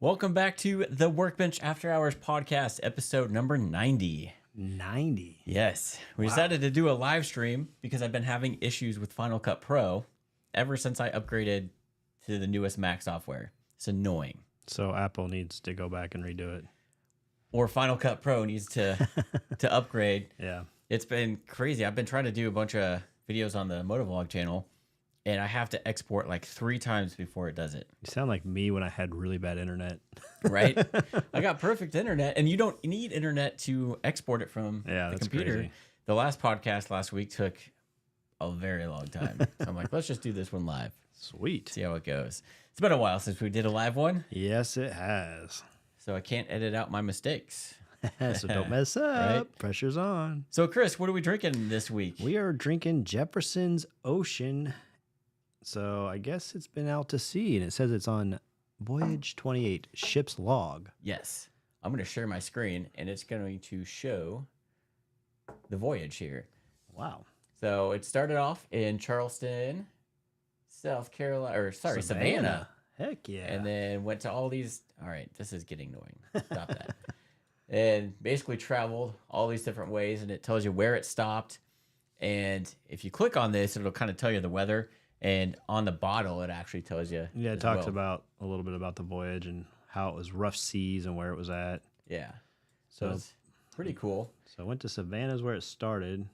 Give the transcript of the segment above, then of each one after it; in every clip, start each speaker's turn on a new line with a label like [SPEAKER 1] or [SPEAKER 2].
[SPEAKER 1] Welcome back to the Workbench After Hours podcast, episode number 90.
[SPEAKER 2] 90.
[SPEAKER 1] Yes, we decided to do a live stream because I've been having issues with Final Cut Pro ever since I upgraded to the newest Mac software. It's annoying.
[SPEAKER 2] So Apple needs to go back and redo it.
[SPEAKER 1] Or Final Cut Pro needs to upgrade.
[SPEAKER 2] Yeah.
[SPEAKER 1] It's been crazy. I've been trying to do a bunch of videos on the Motovlog channel, and I have to export like 3 times before it does it.
[SPEAKER 2] You sound like me when I had really bad internet.
[SPEAKER 1] Right? I got perfect internet, and you don't need internet to export it from the computer.
[SPEAKER 2] Crazy.
[SPEAKER 1] The last podcast last week took a very long time. So I'm like, let's just do this one live.
[SPEAKER 2] Sweet.
[SPEAKER 1] See how it goes. It's been a while since we did a live one,
[SPEAKER 2] Yes, it has.
[SPEAKER 1] so I can't edit out my mistakes.
[SPEAKER 2] So don't mess up.
[SPEAKER 1] Right?
[SPEAKER 2] Pressure's on.
[SPEAKER 1] So, Chris, what are we drinking this week?
[SPEAKER 2] We are drinking Jefferson's Ocean. So I guess it's been out to sea, and it says it's on Voyage 28, ship's log.
[SPEAKER 1] Yes. I'm going to share my screen, and it's going to show the voyage here.
[SPEAKER 2] Wow.
[SPEAKER 1] So it started off in Charleston, South Carolina, or sorry, Savannah.
[SPEAKER 2] Heck yeah.
[SPEAKER 1] And then went to all these. All right, this is getting annoying. Stop that. And basically traveled all these different ways, and it tells you where it stopped. And if you click on this, it'll kind of tell you the weather. And on the bottle, it actually tells you.
[SPEAKER 2] Yeah, it talks about a little bit about the voyage and how it was rough seas and where it was at.
[SPEAKER 1] Yeah. So it's pretty cool.
[SPEAKER 2] So I went to Savannah's where it started.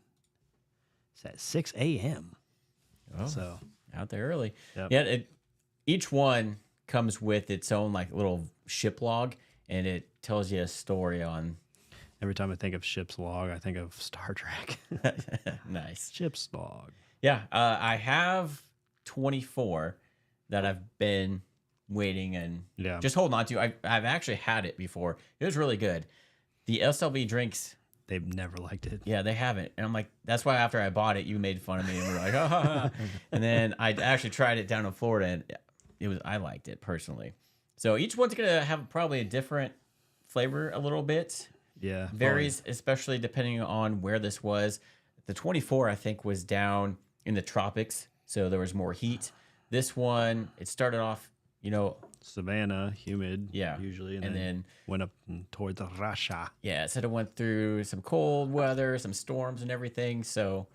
[SPEAKER 2] It's at 6 a.m.
[SPEAKER 1] Oh,
[SPEAKER 2] So
[SPEAKER 1] out there early.
[SPEAKER 2] Yep.
[SPEAKER 1] Yeah. Each one comes with its own like little ship log, and it tells you a story on.
[SPEAKER 2] every time I think of ship's log, I think of Star Trek.
[SPEAKER 1] Nice.
[SPEAKER 2] Ship's log.
[SPEAKER 1] Yeah. I have 24 that I've been waiting and just holding on to. I've actually had it before. It was really good. The SLB drinks,
[SPEAKER 2] They've never liked it.
[SPEAKER 1] yeah, they haven't. And I'm like, that's why after I bought it, you made fun of me and we're like, oh. And then I actually tried it down in Florida, and I liked it personally. So each one's gonna have probably a different flavor a little bit.
[SPEAKER 2] Yeah.
[SPEAKER 1] Varies, especially depending on where this was. The 24, I think, was down in the tropics, so there was more heat. This one, it started off,
[SPEAKER 2] Savannah, humid.
[SPEAKER 1] Yeah.
[SPEAKER 2] Usually.
[SPEAKER 1] And then
[SPEAKER 2] went up towards Russia.
[SPEAKER 1] yeah, so it went through some cold weather, some storms and everything. So,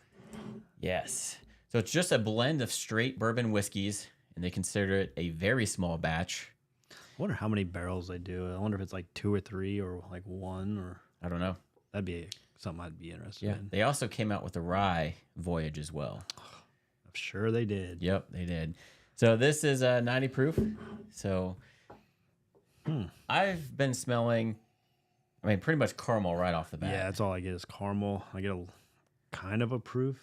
[SPEAKER 1] yes. So it's just a blend of straight bourbon whiskeys, and they consider it a very small batch.
[SPEAKER 2] I wonder how many barrels they do. I wonder if it's like 2 or 3 or like 1 or.
[SPEAKER 1] I don't know.
[SPEAKER 2] That'd be something I'd be interested
[SPEAKER 1] Yeah.
[SPEAKER 2] in.
[SPEAKER 1] They also came out with a rye voyage as well.
[SPEAKER 2] I'm sure they did.
[SPEAKER 1] Yep, they did. So this is 90 proof. So I've been smelling, pretty much caramel right off the bat.
[SPEAKER 2] Yeah, that's all I get is caramel. I get a kind of a proof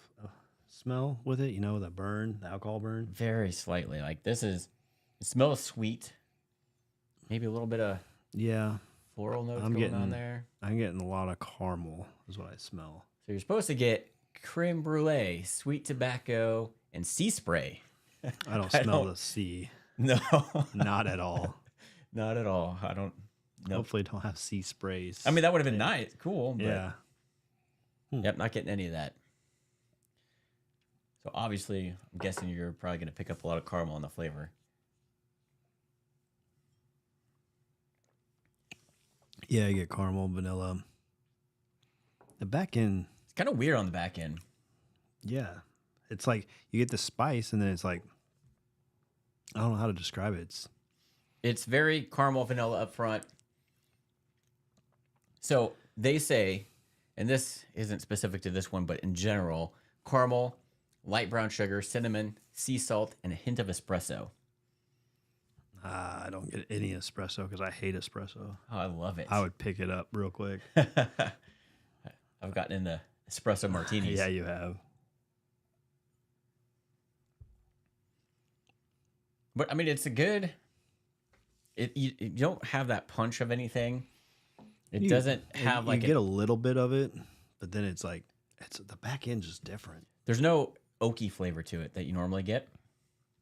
[SPEAKER 2] smell with it, the burn, the alcohol burn.
[SPEAKER 1] Very slightly. Like it smells sweet. Maybe a little bit of floral notes going on there.
[SPEAKER 2] I'm getting a lot of caramel is what I smell.
[SPEAKER 1] So you're supposed to get creme brulee, sweet tobacco, and sea spray.
[SPEAKER 2] I don't smell the sea.
[SPEAKER 1] No.
[SPEAKER 2] Not at all.
[SPEAKER 1] Not at all. I don't know.
[SPEAKER 2] Hopefully don't have sea sprays.
[SPEAKER 1] That would have been nice. Cool. But
[SPEAKER 2] Yeah.
[SPEAKER 1] Yep, not getting any of that. So obviously, I'm guessing you're probably going to pick up a lot of caramel in the flavor.
[SPEAKER 2] Yeah, you get caramel, vanilla. The back end.
[SPEAKER 1] It's kind of weird on the back end.
[SPEAKER 2] Yeah. It's like you get the spice and then it's like, I don't know how to describe it.
[SPEAKER 1] It's very caramel vanilla up front. So they say, and this isn't specific to this one, but in general, caramel, light brown sugar, cinnamon, sea salt, and a hint of espresso.
[SPEAKER 2] I don't get any espresso because I hate espresso.
[SPEAKER 1] Oh, I love it.
[SPEAKER 2] I would pick it up real quick.
[SPEAKER 1] I've gotten into espresso martinis.
[SPEAKER 2] Yeah, you have.
[SPEAKER 1] But it's a good. You don't have that punch of anything. It doesn't have
[SPEAKER 2] you get a little bit of it, but then it's like the back end just different.
[SPEAKER 1] There's no oaky flavor to it that you normally get.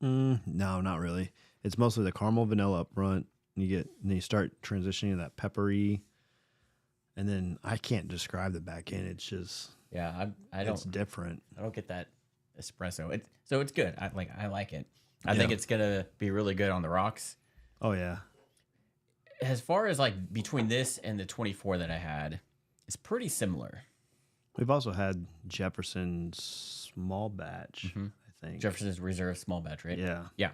[SPEAKER 2] No, not really. It's mostly the caramel vanilla up front. And then you start transitioning to that peppery, and then I can't describe the back end. It's just
[SPEAKER 1] I don't.
[SPEAKER 2] It's different.
[SPEAKER 1] I don't get that espresso. So it's good. I like it. I think it's gonna be really good on the rocks.
[SPEAKER 2] Oh yeah.
[SPEAKER 1] as far as like between this and the 24 that I had, it's pretty similar.
[SPEAKER 2] We've also had Jefferson's small batch, I think.
[SPEAKER 1] Jefferson's Reserve small batch, right?
[SPEAKER 2] Yeah.
[SPEAKER 1] Yeah.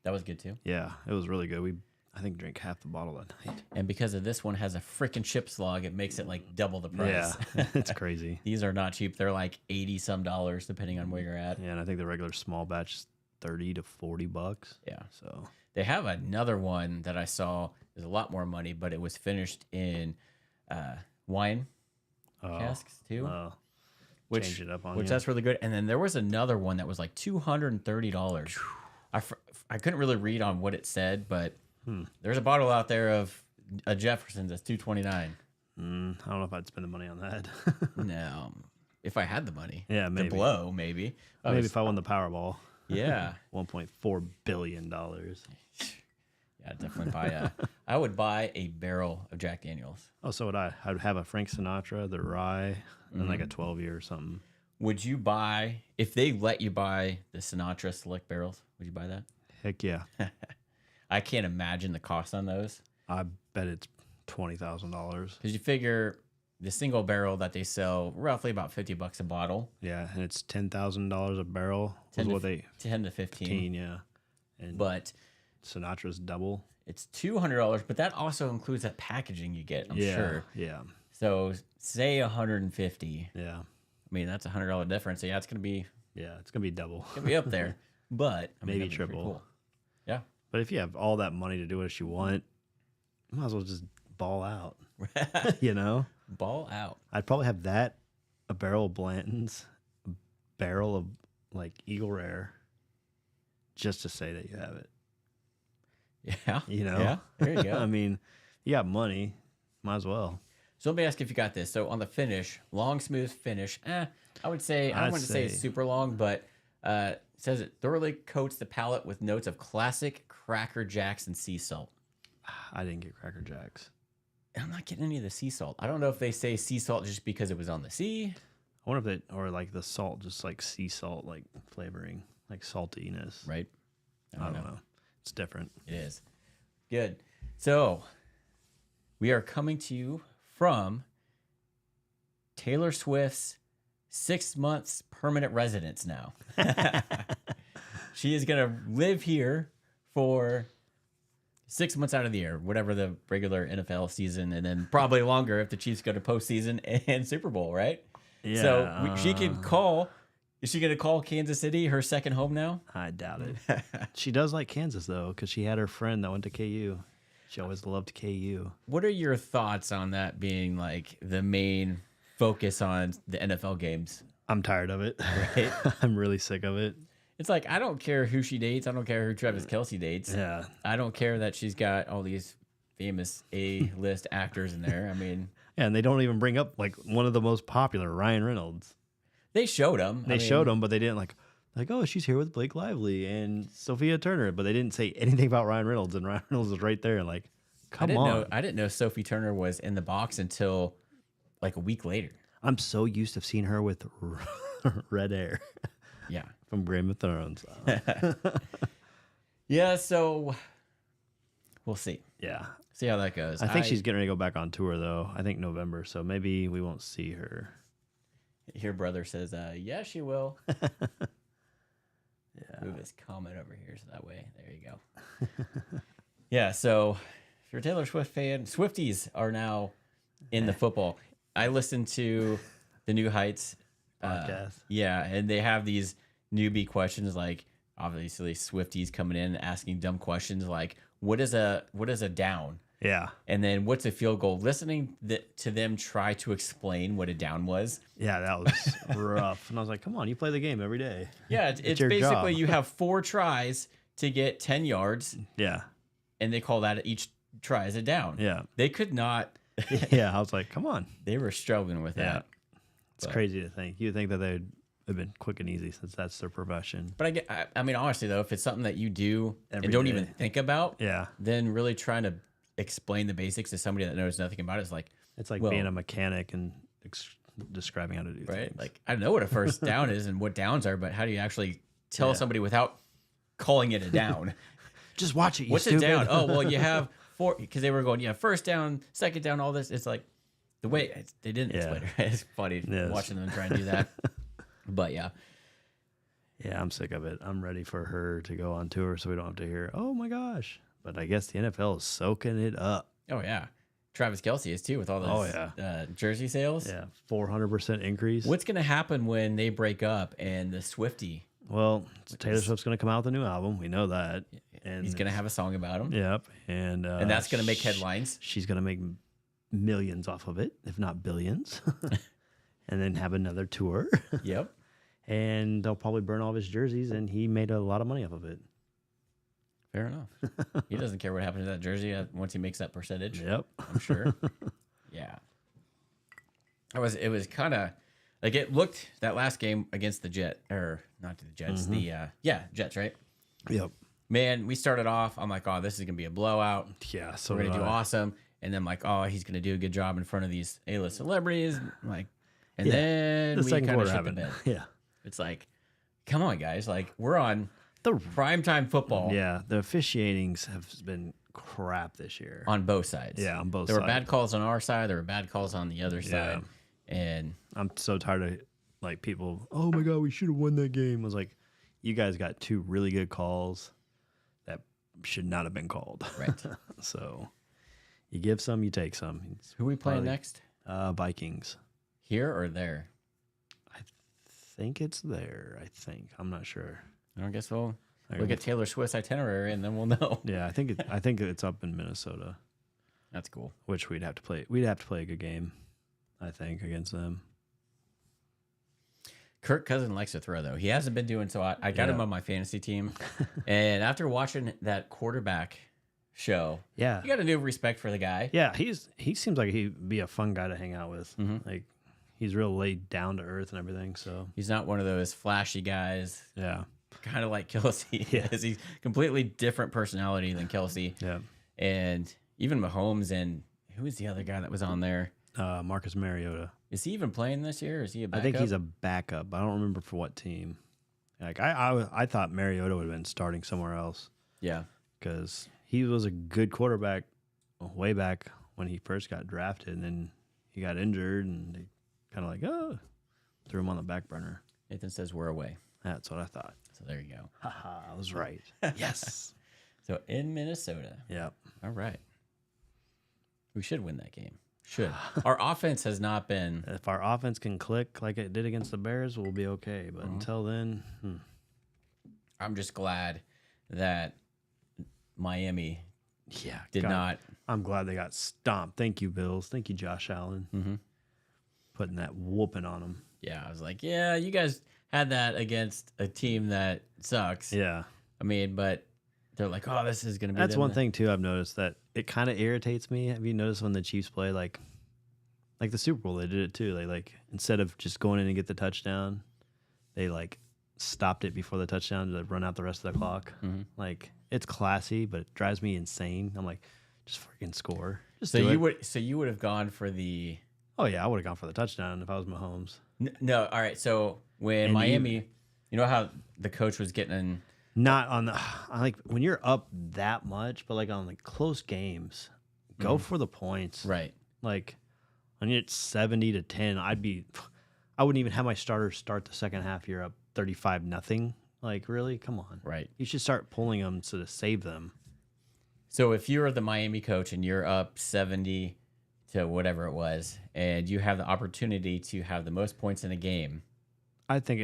[SPEAKER 1] That was good too.
[SPEAKER 2] Yeah, it was really good. We, I think, drank half the bottle that night.
[SPEAKER 1] And because of this one has a freaking chip slug, it makes it like double the price.
[SPEAKER 2] Yeah, it's crazy.
[SPEAKER 1] These are not cheap. They're like $80 some depending on where you're at.
[SPEAKER 2] Yeah, and I think the regular small batch is $30 to $40.
[SPEAKER 1] Yeah.
[SPEAKER 2] So
[SPEAKER 1] They have another one that I saw is a lot more money, but it was finished in wine casks too. Which,
[SPEAKER 2] change it up on
[SPEAKER 1] which
[SPEAKER 2] you.
[SPEAKER 1] that's really good. And then there was another one that was like $230. I couldn't really read on what it said, but there's a bottle out there of a Jefferson's that's $229.
[SPEAKER 2] I don't know if I'd spend the money on that.
[SPEAKER 1] No, if I had the money,
[SPEAKER 2] Yeah, maybe.
[SPEAKER 1] to blow, maybe.
[SPEAKER 2] Maybe if I won the Powerball.
[SPEAKER 1] Yeah,
[SPEAKER 2] $1.4 billion.
[SPEAKER 1] yeah, definitely buy. I would buy a barrel of Jack Daniels.
[SPEAKER 2] Oh, so would I. I'd have a Frank Sinatra, the rye, and like a 12-year or something.
[SPEAKER 1] Would you buy if they let you buy the Sinatra Select barrels? Would you buy that?
[SPEAKER 2] Heck yeah.
[SPEAKER 1] I can't imagine the cost on those.
[SPEAKER 2] I bet it's $20,000.
[SPEAKER 1] Because you figure the single barrel that they sell roughly about $50 a bottle.
[SPEAKER 2] Yeah, and it's $10,000 a barrel.
[SPEAKER 1] 10
[SPEAKER 2] Is
[SPEAKER 1] to
[SPEAKER 2] what they
[SPEAKER 1] 10 to 15.
[SPEAKER 2] yeah. And
[SPEAKER 1] But
[SPEAKER 2] Sinatra's double.
[SPEAKER 1] it's $200, but that also includes that packaging you get, I'm sure.
[SPEAKER 2] Yeah.
[SPEAKER 1] So say 150.
[SPEAKER 2] Yeah.
[SPEAKER 1] I mean, that's a $100 difference. So yeah, it's gonna be
[SPEAKER 2] double.
[SPEAKER 1] up there. But I mean,
[SPEAKER 2] Maybe
[SPEAKER 1] that'd be pretty
[SPEAKER 2] triple.
[SPEAKER 1] cool. Yeah.
[SPEAKER 2] But if you have all that money to do what you want, you might as well just ball out. You know?
[SPEAKER 1] Ball out.
[SPEAKER 2] I'd probably have that, a barrel of Blanton's, a barrel of like Eagle Rare, just to say that you have it.
[SPEAKER 1] Yeah.
[SPEAKER 2] You know?
[SPEAKER 1] Yeah. There you go.
[SPEAKER 2] I mean, you got money, might as well.
[SPEAKER 1] So let me ask you if you got this. So on the finish, long, smooth finish. I would say, I don't want to say it's super long, but it says it thoroughly coats the palate with notes of classic Cracker Jacks and sea salt.
[SPEAKER 2] I didn't get Cracker Jacks.
[SPEAKER 1] I'm not getting any of the sea salt. I don't know if they say sea salt just because it was on the sea.
[SPEAKER 2] I wonder if or like the salt, just like sea salt, like flavoring, like saltiness.
[SPEAKER 1] Right?
[SPEAKER 2] I don't know. It's different.
[SPEAKER 1] It is. Good. So we are coming to you from Taylor Swift's 6 months permanent residence now. She is going to live here for 6 months out of the year, whatever the regular NFL season, and then probably longer if the Chiefs go to postseason and Super Bowl, right?
[SPEAKER 2] Yeah.
[SPEAKER 1] So she can call. Is she going to call Kansas City her second home now?
[SPEAKER 2] I doubt it. She does like Kansas, though, because she had her friend that went to KU. She always loved KU.
[SPEAKER 1] What are your thoughts on that being like the main focus on the NFL games?
[SPEAKER 2] I'm tired of it.
[SPEAKER 1] Right?
[SPEAKER 2] I'm really sick of it.
[SPEAKER 1] It's like, I don't care who she dates. I don't care who Travis Kelce dates.
[SPEAKER 2] Yeah.
[SPEAKER 1] I don't care that she's got all these famous A-list actors in there. I mean,
[SPEAKER 2] Yeah, and they don't even bring up like one of the most popular, Ryan Reynolds.
[SPEAKER 1] they showed him.
[SPEAKER 2] They showed him, but they didn't like, oh, she's here with Blake Lively and Sophia Turner, but they didn't say anything about Ryan Reynolds, and Ryan Reynolds was right there, like, come on.
[SPEAKER 1] I didn't know Sophie Turner was in the box until like a week later.
[SPEAKER 2] I'm so used to seeing her with red hair
[SPEAKER 1] Yeah.
[SPEAKER 2] from Game of Thrones.
[SPEAKER 1] Yeah, so we'll see.
[SPEAKER 2] Yeah.
[SPEAKER 1] See how that goes.
[SPEAKER 2] I think she's getting ready to go back on tour, though. I think November, so maybe we won't see her.
[SPEAKER 1] Your brother says, yeah, she will.
[SPEAKER 2] Yeah.
[SPEAKER 1] Move his comment over here so that way. There you go. Yeah, so if you're a Taylor Swift fan, Swifties are now in the football. I listened to the New Heights
[SPEAKER 2] Podcast.
[SPEAKER 1] Yeah, and they have these newbie questions like obviously Swifties coming in and asking dumb questions like what is a down?
[SPEAKER 2] Yeah.
[SPEAKER 1] And then what's a field goal? Listening to them try to explain what a down was.
[SPEAKER 2] Yeah, that was rough. And I was like, come on, you play the game every day.
[SPEAKER 1] Yeah, it's
[SPEAKER 2] your
[SPEAKER 1] basically
[SPEAKER 2] job.
[SPEAKER 1] you have 4 tries to get 10 yards,
[SPEAKER 2] Yeah.
[SPEAKER 1] and they call that each try as a down.
[SPEAKER 2] Yeah.
[SPEAKER 1] They could not.
[SPEAKER 2] Yeah. I was like, come on.
[SPEAKER 1] They were struggling with
[SPEAKER 2] Yeah.
[SPEAKER 1] that.
[SPEAKER 2] It's crazy to think. You'd think that they'd have been quick and easy since that's their profession.
[SPEAKER 1] But I mean, honestly, though, if it's something that you do
[SPEAKER 2] Every
[SPEAKER 1] and don't
[SPEAKER 2] day.
[SPEAKER 1] even think about,
[SPEAKER 2] Yeah.
[SPEAKER 1] then really trying to explain the basics to somebody that knows nothing about it is like,
[SPEAKER 2] It's like
[SPEAKER 1] well,
[SPEAKER 2] being a mechanic and describing how to do
[SPEAKER 1] right?
[SPEAKER 2] things.
[SPEAKER 1] Like, I know what a first down is and what downs are, but how do you actually tell somebody without calling it a down?
[SPEAKER 2] Just watch it, you
[SPEAKER 1] What's
[SPEAKER 2] stupid.
[SPEAKER 1] a down? Oh, well, you have because they were going, first down, second down, all this. It's like the way they didn't explain it. It's funny watching them try and do that. But yeah.
[SPEAKER 2] Yeah, I'm sick of it. I'm ready for her to go on tour so we don't have to hear, oh my gosh. But I guess the NFL is soaking it up.
[SPEAKER 1] Oh, yeah. Travis Kelce is too with all those jersey sales.
[SPEAKER 2] Yeah, 400% increase.
[SPEAKER 1] What's going to happen when they break up and the Swiftie?
[SPEAKER 2] Well, Taylor Swift's going to come out with a new album. We know that. And
[SPEAKER 1] he's going to have a song about him.
[SPEAKER 2] Yep. And
[SPEAKER 1] that's going to make headlines.
[SPEAKER 2] She's going to make millions off of it, if not billions. And then have another tour.
[SPEAKER 1] Yep.
[SPEAKER 2] And they'll probably burn all of his jerseys, and he made a lot of money off of it.
[SPEAKER 1] Fair enough. He doesn't care what happens to that jersey once he makes that percentage.
[SPEAKER 2] Yep.
[SPEAKER 1] I'm sure. Yeah. It was kind of like it looked that last game against the Jets, or not the Jets, Jets, right?
[SPEAKER 2] Yep.
[SPEAKER 1] Man, we started off, I'm like, oh, this is going to be a blowout.
[SPEAKER 2] Yeah, so
[SPEAKER 1] we're going to do awesome. And then I'm like, oh, he's going to do a good job in front of these A-list celebrities. I'm like, and then
[SPEAKER 2] the
[SPEAKER 1] we
[SPEAKER 2] second
[SPEAKER 1] kind of
[SPEAKER 2] quarter
[SPEAKER 1] shit the
[SPEAKER 2] happened.
[SPEAKER 1] bed.
[SPEAKER 2] Yeah.
[SPEAKER 1] It's like, come on, guys. Like, we're on the primetime football.
[SPEAKER 2] Yeah, the officiatings have been crap this year.
[SPEAKER 1] On both sides.
[SPEAKER 2] Yeah, on both
[SPEAKER 1] sides. There were
[SPEAKER 2] sides.
[SPEAKER 1] bad calls on our side. There were bad calls on the other side. And
[SPEAKER 2] I'm so tired of, like, people, oh, my God, we should have won that game. I was like, you guys got two really good calls that should not have been called.
[SPEAKER 1] Right.
[SPEAKER 2] So you give some, you take some.
[SPEAKER 1] Who are we playing next?
[SPEAKER 2] Vikings.
[SPEAKER 1] Here or there?
[SPEAKER 2] I think it's there. I'm not sure.
[SPEAKER 1] I guess we'll look at Taylor Swift's itinerary and then we'll know.
[SPEAKER 2] Yeah, I think it's up in Minnesota.
[SPEAKER 1] That's cool.
[SPEAKER 2] Which we'd have to play. We'd have to play a good game, I think, against them.
[SPEAKER 1] Kirk Cousins likes to throw, though. He hasn't been doing so. I got him on my fantasy team. And after watching that quarterback show, you got a new respect for the guy.
[SPEAKER 2] Yeah, he seems like he'd be a fun guy to hang out with. Mm-hmm. Like, he's real laid down to earth and everything. So
[SPEAKER 1] he's not one of those flashy guys.
[SPEAKER 2] Yeah.
[SPEAKER 1] Kind of like Kelsey.
[SPEAKER 2] Yeah.
[SPEAKER 1] He's completely different personality than Kelsey.
[SPEAKER 2] Yeah.
[SPEAKER 1] And even Mahomes and who was the other guy that was on there?
[SPEAKER 2] Marcus Mariota.
[SPEAKER 1] Is he even playing this year? Or is he a backup?
[SPEAKER 2] I think he's a backup. I don't remember for what team. Like I thought Mariota would have been starting somewhere else.
[SPEAKER 1] Yeah.
[SPEAKER 2] Because he was a good quarterback way back when he first got drafted, and then he got injured, and they kind of like, threw him on the back burner.
[SPEAKER 1] Nathan says we're away.
[SPEAKER 2] That's what I thought.
[SPEAKER 1] So there you go.
[SPEAKER 2] Haha, I was right. Yes.
[SPEAKER 1] So in Minnesota.
[SPEAKER 2] Yep.
[SPEAKER 1] All right. We should win that game. Should. Our offense has not been.
[SPEAKER 2] If our offense can click like it did against the Bears, we'll be okay. But until then,
[SPEAKER 1] I'm just glad that Miami did
[SPEAKER 2] God,
[SPEAKER 1] not.
[SPEAKER 2] I'm glad they got stomped. Thank you, Bills. Thank you, Josh Allen. Putting that whooping on them.
[SPEAKER 1] Yeah, I was like, yeah, you guys had that against a team that sucks.
[SPEAKER 2] Yeah.
[SPEAKER 1] I mean, but they're like, oh, this is going to be.
[SPEAKER 2] That's one thing, too, I've noticed that it kind of irritates me. Have you noticed when the Chiefs play, like the Super Bowl, they did it, too. They, like, instead of just going in and get the touchdown, they, like, stopped it before the touchdown to run out the rest of the clock. Like, it's classy, but it drives me insane. I'm like, just freaking score. Just
[SPEAKER 1] so you would have gone for the.
[SPEAKER 2] Oh yeah, I would have gone for the touchdown if I was Mahomes.
[SPEAKER 1] No, all right. So when Miami, you know how the coach was getting
[SPEAKER 2] not on the like when you're up that much, but like on like close games, go for the points.
[SPEAKER 1] Right.
[SPEAKER 2] Like when you're at 70-10, I wouldn't even have my starters start the second half. You're up 35-0. Like really, come on.
[SPEAKER 1] Right.
[SPEAKER 2] You should start pulling them to save them.
[SPEAKER 1] So if you're the Miami coach and you're up 70 to whatever it was, and you have the opportunity to have the most points in a game,
[SPEAKER 2] I think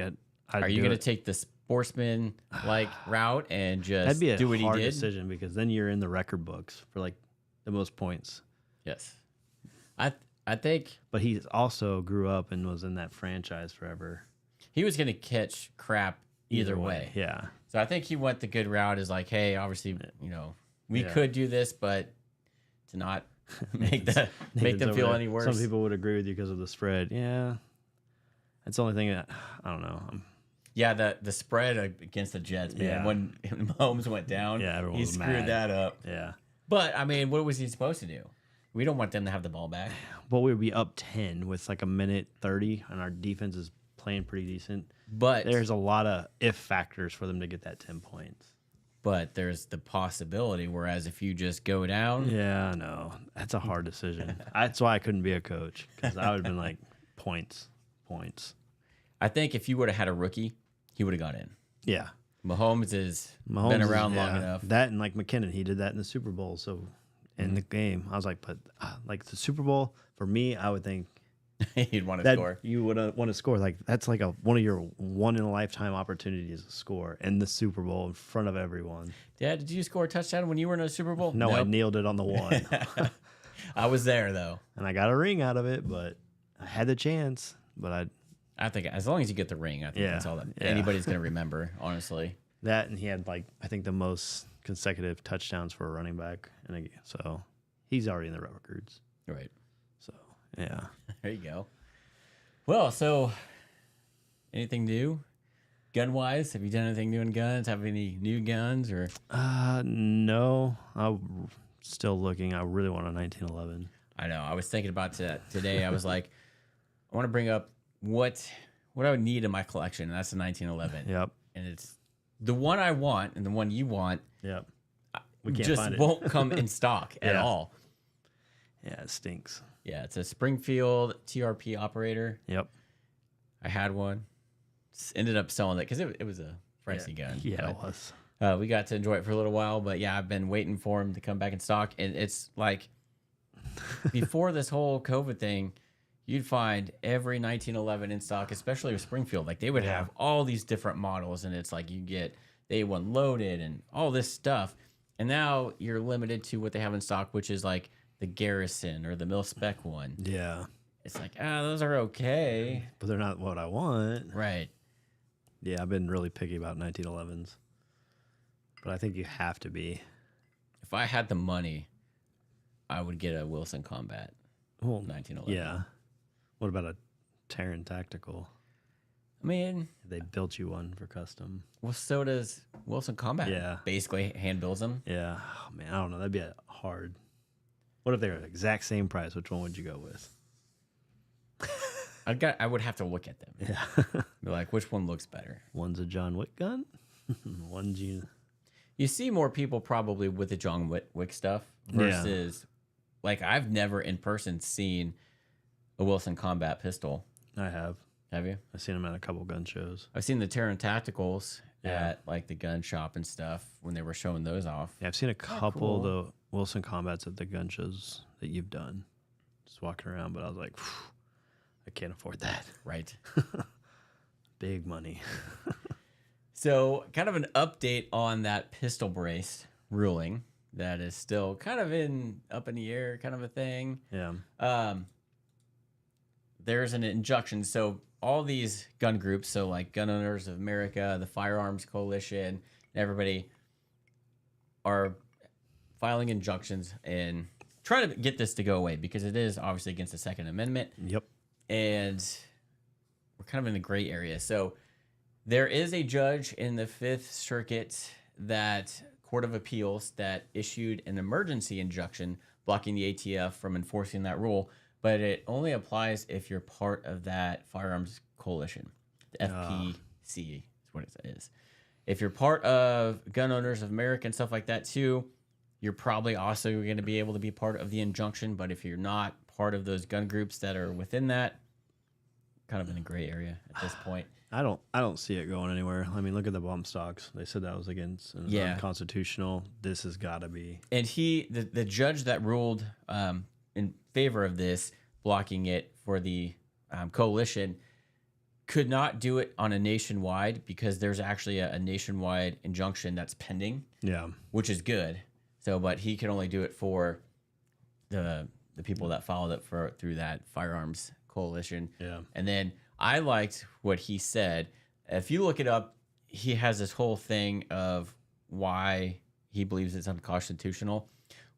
[SPEAKER 1] are you going to take the sportsman like route and just
[SPEAKER 2] do what he did? That'd be a hard decision because then you're in the record books for like the most points.
[SPEAKER 1] Yes, I think.
[SPEAKER 2] But he also grew up and was in that franchise forever.
[SPEAKER 1] He was going to catch crap either way.
[SPEAKER 2] Yeah.
[SPEAKER 1] So I think he went the good route. Is like, hey, obviously, we could do this, but to not make them feel any worse.
[SPEAKER 2] Some people would agree with you because of the spread. Yeah, that's the only thing that I don't know.
[SPEAKER 1] Yeah, the spread against the Jets, man.
[SPEAKER 2] Yeah.
[SPEAKER 1] When Mahomes went down,
[SPEAKER 2] everyone
[SPEAKER 1] he
[SPEAKER 2] was
[SPEAKER 1] screwed
[SPEAKER 2] mad.
[SPEAKER 1] that up.
[SPEAKER 2] Yeah,
[SPEAKER 1] but I mean, what was he supposed to do? We don't want them to have the ball back.
[SPEAKER 2] Well, we would be up 10 with like a minute 30, and our defense is playing pretty decent.
[SPEAKER 1] But
[SPEAKER 2] there's a lot of if factors for them to get that 10 points.
[SPEAKER 1] but there's the possibility. Whereas if you just go down,
[SPEAKER 2] Yeah, no, that's a hard decision. That's why I couldn't be a coach, because I would have been like points.
[SPEAKER 1] I think if you would have had a rookie, he would have got in.
[SPEAKER 2] Yeah,
[SPEAKER 1] Mahomes has
[SPEAKER 2] Mahomes
[SPEAKER 1] been around
[SPEAKER 2] is,
[SPEAKER 1] long enough.
[SPEAKER 2] That and like McKinnon, he did that in the Super Bowl. So in the game, I was like, but like the Super Bowl for me, I would think
[SPEAKER 1] He'd want to
[SPEAKER 2] that
[SPEAKER 1] score.
[SPEAKER 2] you would want to score. Like that's like one of your one in a lifetime opportunities to score in the Super Bowl in front of everyone.
[SPEAKER 1] Dad, did you score a touchdown when you were in a Super Bowl?
[SPEAKER 2] No, I
[SPEAKER 1] Nope.
[SPEAKER 2] nailed it on the one,
[SPEAKER 1] I was there though.
[SPEAKER 2] and I got a ring out of it. But I had the chance. But
[SPEAKER 1] I think as long as you get the ring, I think that's all that anybody's going to remember, honestly.
[SPEAKER 2] that and he had like I think the most consecutive touchdowns for a running back, and so he's already in the records.
[SPEAKER 1] Right.
[SPEAKER 2] So yeah.
[SPEAKER 1] There you go. Well, so anything new gun-wise? Have you done anything new in guns? Have any new guns or?
[SPEAKER 2] No, I'm still looking. I really want a 1911.
[SPEAKER 1] I know. I was thinking about that today. I was like, I want to bring up what I would need in my collection, and that's the 1911.
[SPEAKER 2] Yep.
[SPEAKER 1] And it's the one I want and the one you want.
[SPEAKER 2] Yep. We can't
[SPEAKER 1] just
[SPEAKER 2] find it.
[SPEAKER 1] won't come in stock at
[SPEAKER 2] Yeah.
[SPEAKER 1] all.
[SPEAKER 2] Yeah, it stinks.
[SPEAKER 1] Yeah, it's a Springfield TRP operator.
[SPEAKER 2] Yep.
[SPEAKER 1] I had one. Ended up selling it because it was a pricey gun.
[SPEAKER 2] Yeah, it
[SPEAKER 1] But,
[SPEAKER 2] was.
[SPEAKER 1] we got to enjoy it for a little while, but yeah, I've been waiting for him to come back in stock. And it's like before this whole COVID thing, you'd find every 1911 in stock, especially with Springfield. Like they would have all these different models, and it's like you get the A1 loaded and all this stuff. And now you're limited to what they have in stock, which is like the Garrison or the Mil Spec one.
[SPEAKER 2] Yeah.
[SPEAKER 1] It's like, those are okay.
[SPEAKER 2] But they're not what I want.
[SPEAKER 1] Right.
[SPEAKER 2] Yeah, I've been really picky about 1911s. But I think you have to be.
[SPEAKER 1] If I had the money, I would get a Wilson Combat
[SPEAKER 2] Well,
[SPEAKER 1] 1911.
[SPEAKER 2] yeah. What about a Terran Tactical?
[SPEAKER 1] I mean,
[SPEAKER 2] They built you one for custom.
[SPEAKER 1] well, so does Wilson Combat.
[SPEAKER 2] Yeah.
[SPEAKER 1] Basically, hand builds them.
[SPEAKER 2] Yeah. Oh, man, I don't know. That'd be hard. What if they're the exact same price? Which one would you go with?
[SPEAKER 1] I would have to look at them.
[SPEAKER 2] Yeah.
[SPEAKER 1] Be like, which one looks better?
[SPEAKER 2] One's a John Wick gun. One's you.
[SPEAKER 1] You see more people probably with the John Wick stuff versus, like, I've never in person seen a Wilson Combat pistol.
[SPEAKER 2] I have.
[SPEAKER 1] Have you?
[SPEAKER 2] I've seen them at a couple gun shows.
[SPEAKER 1] I've seen the Terran Tacticals at like the gun shop and stuff when they were showing those off.
[SPEAKER 2] Yeah, I've seen a couple
[SPEAKER 1] cool.
[SPEAKER 2] of the Wilson Combats at the gun shows that you've done. Just walking around, but I was like, "Phew, I can't afford that.
[SPEAKER 1] Right.
[SPEAKER 2] Big money.
[SPEAKER 1] So, kind of an update on that pistol brace ruling that is still kind of up in the air, kind of a thing.
[SPEAKER 2] Yeah.
[SPEAKER 1] There's an injunction. So, all these gun groups, so like Gun Owners of America, the Firearms Coalition, everybody are filing injunctions and trying to get this to go away because it is obviously against the Second Amendment.
[SPEAKER 2] Yep.
[SPEAKER 1] And we're kind of in the gray area. So there is a judge in the Fifth Circuit Court of Appeals that issued an emergency injunction blocking the ATF from enforcing that rule, but it only applies if you're part of that firearms coalition. The FPC is what it is. If you're part of Gun Owners of America and stuff like that too, you're probably also going to be able to be part of the injunction. But if you're not part of those gun groups that are within that, kind of in a gray area at this point.
[SPEAKER 2] I don't see it going anywhere. I mean, look at the bump stocks. They said that was against unconstitutional. This has got to be.
[SPEAKER 1] And the judge that ruled in favor of this, blocking it for the coalition, could not do it on a nationwide because there's actually a nationwide injunction that's pending.
[SPEAKER 2] Yeah.
[SPEAKER 1] Which is good. So, but he can only do it for the people that followed it through that firearms coalition.
[SPEAKER 2] Yeah.
[SPEAKER 1] And then I liked what he said. If you look it up, he has this whole thing of why he believes it's unconstitutional.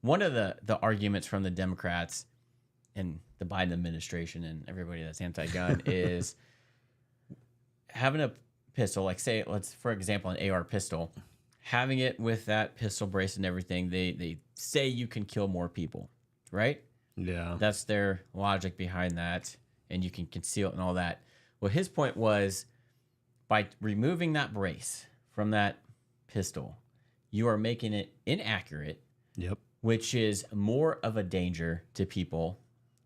[SPEAKER 1] One of the arguments from the Democrats and the Biden administration and everybody that's anti-gun is having a pistol, like say, for example, an AR pistol, having it with that pistol brace and everything, they say you can kill more people, right?
[SPEAKER 2] Yeah.
[SPEAKER 1] That's their logic behind that, and you can conceal it and all that. Well, his point was by removing that brace from that pistol, you are making it inaccurate,
[SPEAKER 2] Yep.
[SPEAKER 1] which is more of a danger to people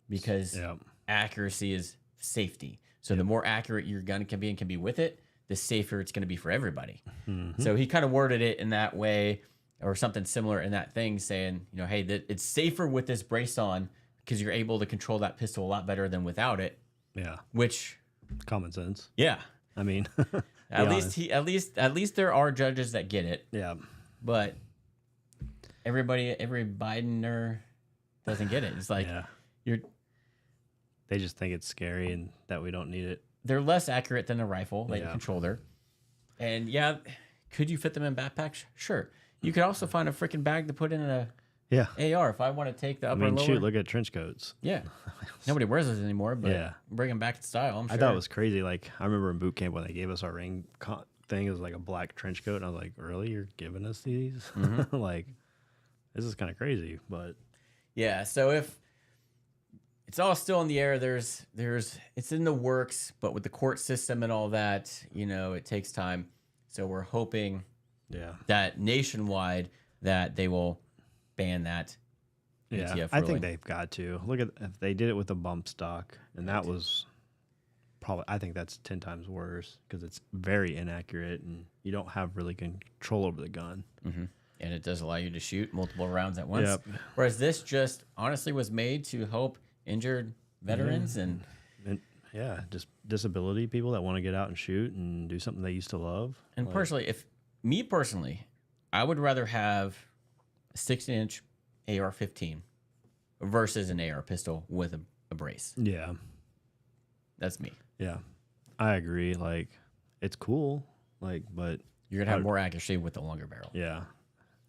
[SPEAKER 1] because
[SPEAKER 2] Yep.
[SPEAKER 1] accuracy is safety. So the more accurate your gun can be and can be with it, the safer it's going to be for everybody.
[SPEAKER 2] Mm-hmm.
[SPEAKER 1] So he kind of worded it in that way or something similar in that thing saying, hey, it's safer with this brace on because you're able to control that pistol a lot better than without it,
[SPEAKER 2] Yeah.
[SPEAKER 1] which,
[SPEAKER 2] Common sense.
[SPEAKER 1] yeah,
[SPEAKER 2] I mean,
[SPEAKER 1] at least there are judges that get it,
[SPEAKER 2] yeah.
[SPEAKER 1] but every Bidener doesn't get it. It's like
[SPEAKER 2] they just think it's scary and that we don't need it.
[SPEAKER 1] they're less accurate than a rifle, like a controller. And yeah, could you fit them in backpacks? Sure. You could also find a freaking bag to put in an AR if I want to take the upper and lower.
[SPEAKER 2] Shoot, look at trench coats.
[SPEAKER 1] Yeah. Nobody wears those anymore, but
[SPEAKER 2] Yeah.
[SPEAKER 1] bring them back to style, I'm sure.
[SPEAKER 2] I thought it was crazy. Like, I remember in boot camp when they gave us our ring thing, it was like a black trench coat. And I was like, really? You're giving us these? Like, this is kind of crazy, but.
[SPEAKER 1] Yeah, so if it's all still in the air, it's in the works, but with the court system and all that, it takes time. So we're hoping that nationwide that they will ban that.
[SPEAKER 2] Yeah, I think they've got to. Look at if they did it with the bump stock, and that was probably, I think that's 10 times worse because it's very inaccurate and you don't have really control over the gun.
[SPEAKER 1] Mm-hmm. And it does allow you to shoot multiple rounds at once.
[SPEAKER 2] Yep.
[SPEAKER 1] Whereas this just honestly was made to help injured veterans and
[SPEAKER 2] just disability people that want to get out and shoot and do something they used to love.
[SPEAKER 1] And personally, I would rather have a 16-inch AR-15 versus an AR pistol with a brace.
[SPEAKER 2] Yeah.
[SPEAKER 1] That's me.
[SPEAKER 2] Yeah. I agree. Like, it's cool, like, but
[SPEAKER 1] you're going to have more accuracy with the longer barrel.
[SPEAKER 2] Yeah.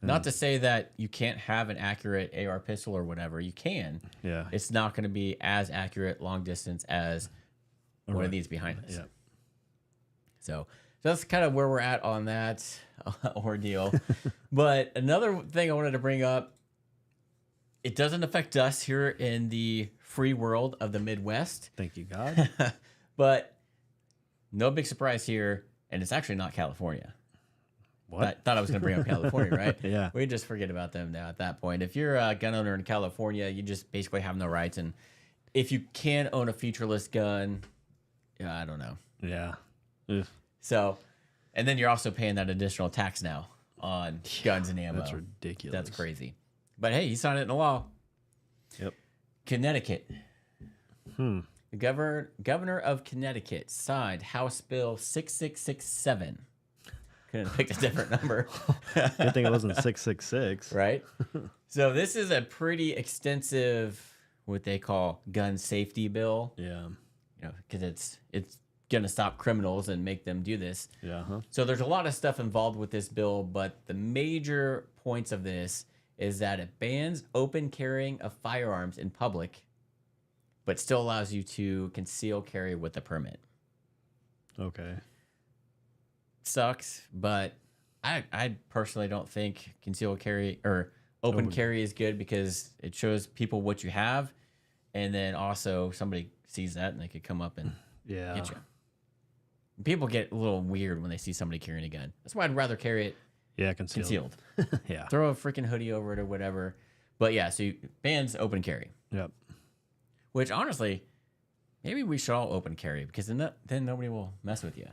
[SPEAKER 1] Not to say that you can't have an accurate AR pistol or whatever. You can.
[SPEAKER 2] Yeah.
[SPEAKER 1] It's not going to be as accurate long distance as one of these behind us.
[SPEAKER 2] Yeah.
[SPEAKER 1] So that's kind of where we're at on that ordeal. But another thing I wanted to bring up, it doesn't affect us here in the free world of the Midwest.
[SPEAKER 2] Thank you, God.
[SPEAKER 1] But no big surprise here, and it's actually not California.
[SPEAKER 2] What?
[SPEAKER 1] I thought I was going to bring up California, right?
[SPEAKER 2] Yeah.
[SPEAKER 1] We just forget about them now at that point. If you're a gun owner in California, you just basically have no rights. And if you can own a featureless gun, I don't know.
[SPEAKER 2] Yeah.
[SPEAKER 1] So, and then you're also paying that additional tax now on guns and ammo.
[SPEAKER 2] That's ridiculous.
[SPEAKER 1] That's crazy. But hey, he signed it into law.
[SPEAKER 2] Yep.
[SPEAKER 1] Connecticut. The governor of Connecticut signed House Bill 6667. Couldn't have picked a different number.
[SPEAKER 2] Good thing it wasn't 666.
[SPEAKER 1] Right? So this is a pretty extensive, what they call gun safety bill.
[SPEAKER 2] Yeah.
[SPEAKER 1] Because it's going to stop criminals and make them do this.
[SPEAKER 2] Yeah.
[SPEAKER 1] So there's a lot of stuff involved with this bill, but the major points of this is that it bans open carrying of firearms in public, but still allows you to conceal carry with a permit.
[SPEAKER 2] Okay.
[SPEAKER 1] Sucks, but I personally don't think concealed carry or open carry is good because it shows people what you have, and then also somebody sees that and they could come up and get you. People get a little weird when they see somebody carrying a gun. That's why I'd rather carry it concealed.
[SPEAKER 2] Yeah.
[SPEAKER 1] Throw a freaking hoodie over it or whatever. But yeah, so bans open carry.
[SPEAKER 2] Yep.
[SPEAKER 1] Which honestly, maybe we should all open carry because then nobody will mess with you.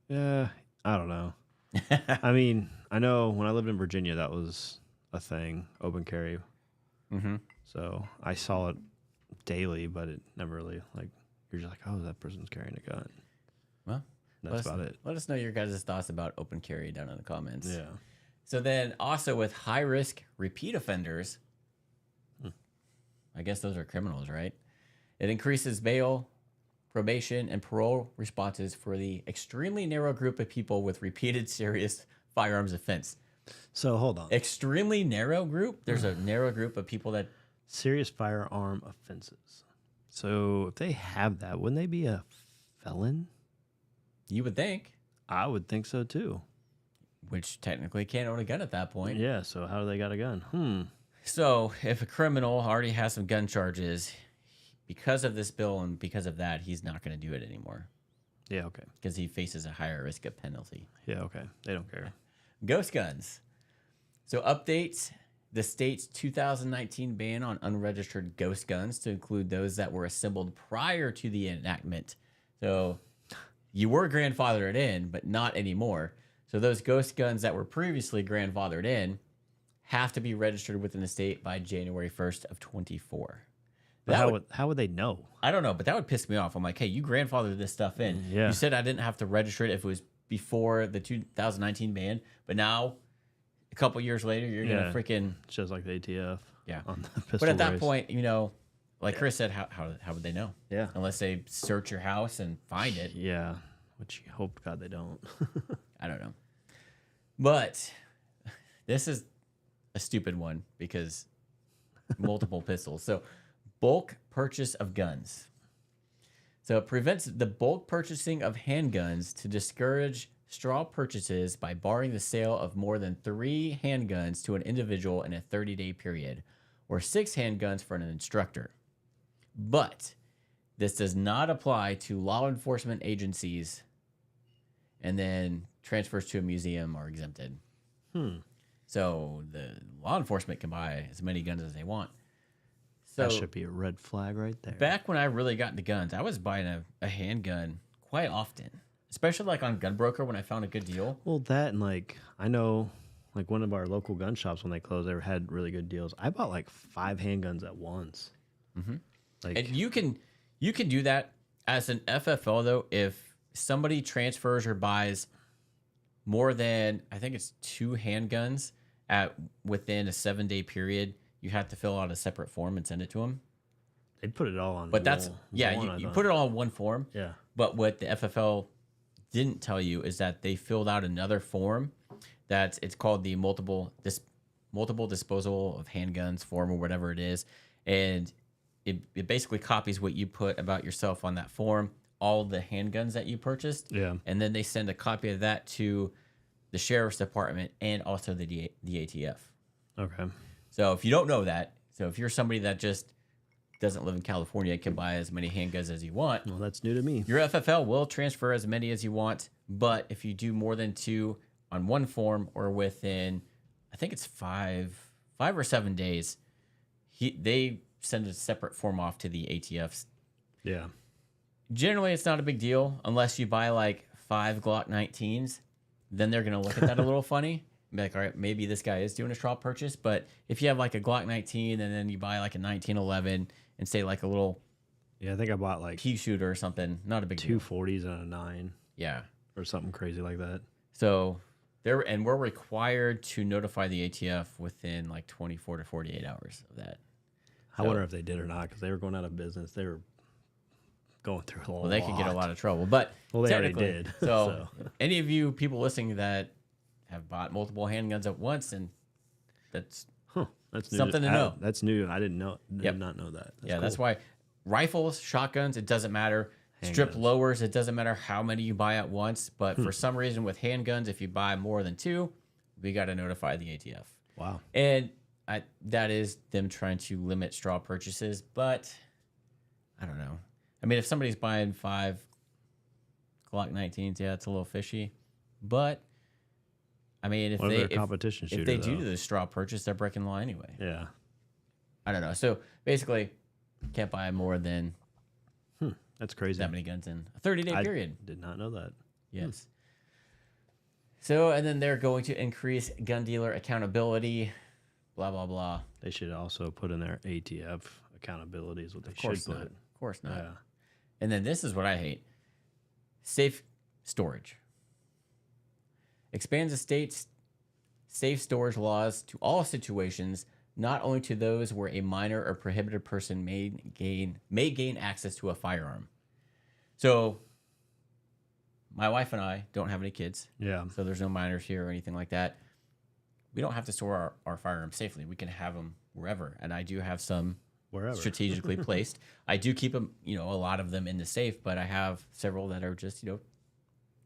[SPEAKER 2] Yeah. I don't know. I mean, I know when I lived in Virginia, that was a thing, open carry.
[SPEAKER 1] Mm-hmm.
[SPEAKER 2] So I saw it daily, but it never really, like, you're just like, oh, that person's carrying a gun.
[SPEAKER 1] Well,
[SPEAKER 2] that's about it.
[SPEAKER 1] Let us know your guys' thoughts about open carry down in the comments.
[SPEAKER 2] Yeah.
[SPEAKER 1] So then also with high risk repeat offenders, I guess those are criminals, right? It increases bail, probation, and parole responses for the extremely narrow group of people with repeated serious firearms offense.
[SPEAKER 2] So hold on.
[SPEAKER 1] Extremely narrow group? There's a narrow group of people that...
[SPEAKER 2] Serious firearm offenses. So if they have that, wouldn't they be a felon?
[SPEAKER 1] You would think.
[SPEAKER 2] I would think so too.
[SPEAKER 1] Which technically can't own a gun at that point.
[SPEAKER 2] Yeah, so how do they got a gun?
[SPEAKER 1] So if a criminal already has some gun charges, because of this bill and because of that, he's not going to do it anymore.
[SPEAKER 2] Yeah, okay.
[SPEAKER 1] Because he faces a higher risk of penalty.
[SPEAKER 2] Yeah, okay. They don't care.
[SPEAKER 1] Ghost guns. So updates the state's 2019 ban on unregistered ghost guns to include those that were assembled prior to the enactment. So you were grandfathered in, but not anymore. So those ghost guns that were previously grandfathered in have to be registered within the state by January 1st of 24.
[SPEAKER 2] But how would they know?
[SPEAKER 1] I don't know, but that would piss me off. I'm like, hey, you grandfathered this stuff in.
[SPEAKER 2] Yeah.
[SPEAKER 1] You said I didn't have to register it if it was before the 2019 ban, but now a couple years later, you're gonna freaking
[SPEAKER 2] just like the ATF.
[SPEAKER 1] Yeah.
[SPEAKER 2] On the pistol
[SPEAKER 1] but at that
[SPEAKER 2] race.
[SPEAKER 1] point, like Chris said, how would they know?
[SPEAKER 2] Yeah.
[SPEAKER 1] Unless they search your house and find it.
[SPEAKER 2] Yeah. Which you hope God they don't.
[SPEAKER 1] I don't know. But this is a stupid one because multiple pistols. So bulk purchase of guns. So it prevents the bulk purchasing of handguns to discourage straw purchases by barring the sale of more than 3 handguns to an individual in a 30-day period, or 6 handguns for an instructor. But this does not apply to law enforcement agencies, and then transfers to a museum are exempted. So the law enforcement can buy as many guns as they want. So
[SPEAKER 2] that should be a red flag right there.
[SPEAKER 1] back when I really got into guns, I was buying a handgun quite often, especially like on Gunbroker when I found a good deal.
[SPEAKER 2] Well, that and like I know, like one of our local gun shops when they closed, they had really good deals. I bought like 5 handguns at once. Like,
[SPEAKER 1] And you can do that as an FFL though if somebody transfers or buys more than, I think it's 2 handguns within a 7-day period. You have to fill out a separate form and send it to them.
[SPEAKER 2] they'd put it all on.
[SPEAKER 1] But that's
[SPEAKER 2] one,
[SPEAKER 1] you put it all in one form.
[SPEAKER 2] Yeah.
[SPEAKER 1] But what the FFL didn't tell you is that they filled out another form it's called the multiple disposal of handguns form or whatever it is, and it basically copies what you put about yourself on that form, all the handguns that you purchased.
[SPEAKER 2] Yeah.
[SPEAKER 1] And then they send a copy of that to the sheriff's department and also the ATF.
[SPEAKER 2] Okay.
[SPEAKER 1] So if you don't know that, so if you're somebody that just doesn't live in California and can buy as many handguns as you want,
[SPEAKER 2] Well, that's new to me.
[SPEAKER 1] your FFL will transfer as many as you want. But if you do more than 2 on one form or within, I think it's 5 or 7 days, they send a separate form off to the ATFs.
[SPEAKER 2] Yeah.
[SPEAKER 1] Generally, it's not a big deal unless you buy like 5 Glock 19s. Then they're going to look at that a little funny. Be like, all right, maybe this guy is doing a straw purchase. But if you have like a Glock 19 and then you buy like a 1911 and say like a little
[SPEAKER 2] Yeah, I think I bought like
[SPEAKER 1] pea shooter or something, not a big
[SPEAKER 2] 2
[SPEAKER 1] deal.
[SPEAKER 2] 40s and a 9
[SPEAKER 1] Yeah.
[SPEAKER 2] or something crazy like that.
[SPEAKER 1] So we're required to notify the ATF within like 24 to 48 hours of that.
[SPEAKER 2] I wonder if they did or not because they were going out of business. They were going through a lot.
[SPEAKER 1] Well, they could get a lot of trouble, but
[SPEAKER 2] Well, they already
[SPEAKER 1] technically-
[SPEAKER 2] did,
[SPEAKER 1] So,
[SPEAKER 2] so.
[SPEAKER 1] any of you people listening that have bought multiple handguns at once, and that's
[SPEAKER 2] That's new
[SPEAKER 1] something to know.
[SPEAKER 2] That's new. I didn't know.
[SPEAKER 1] Yep.
[SPEAKER 2] Did not know that.
[SPEAKER 1] That's why rifles, shotguns, it doesn't matter. Strip
[SPEAKER 2] Handguns.
[SPEAKER 1] lowers, it doesn't matter how many you buy at once. But for some reason with handguns, if you buy more than 2, we got to notify the ATF.
[SPEAKER 2] Wow.
[SPEAKER 1] And that is them trying to limit straw purchases, but I don't know. I mean, if somebody's buying 5 Glock 19s, yeah, it's a little fishy. But I mean, if
[SPEAKER 2] What if they're a
[SPEAKER 1] they
[SPEAKER 2] competition shooter,
[SPEAKER 1] if they do
[SPEAKER 2] though?
[SPEAKER 1] the straw purchase, they're breaking the law anyway.
[SPEAKER 2] Yeah.
[SPEAKER 1] I don't know. So basically, can't buy more than
[SPEAKER 2] That's crazy.
[SPEAKER 1] that many guns in a 30-day period.
[SPEAKER 2] Did not know that.
[SPEAKER 1] Yes. So, and then they're going to increase gun dealer accountability, blah, blah, blah.
[SPEAKER 2] They should also put in their ATF accountability is what they
[SPEAKER 1] Of course
[SPEAKER 2] should
[SPEAKER 1] not.
[SPEAKER 2] put.
[SPEAKER 1] Of course not.
[SPEAKER 2] Yeah.
[SPEAKER 1] And then this is what I hate. Safe storage. Expands the state's safe storage laws to all situations, not only to those where a minor or prohibited person may gain access to a firearm. So my wife and I don't have any kids.
[SPEAKER 2] Yeah.
[SPEAKER 1] So there's no minors here or anything like that. We don't have to store our firearms safely. We can have them wherever. And I do have some
[SPEAKER 2] Wherever.
[SPEAKER 1] strategically placed. I do keep them, a lot of them in the safe, but I have several that are just,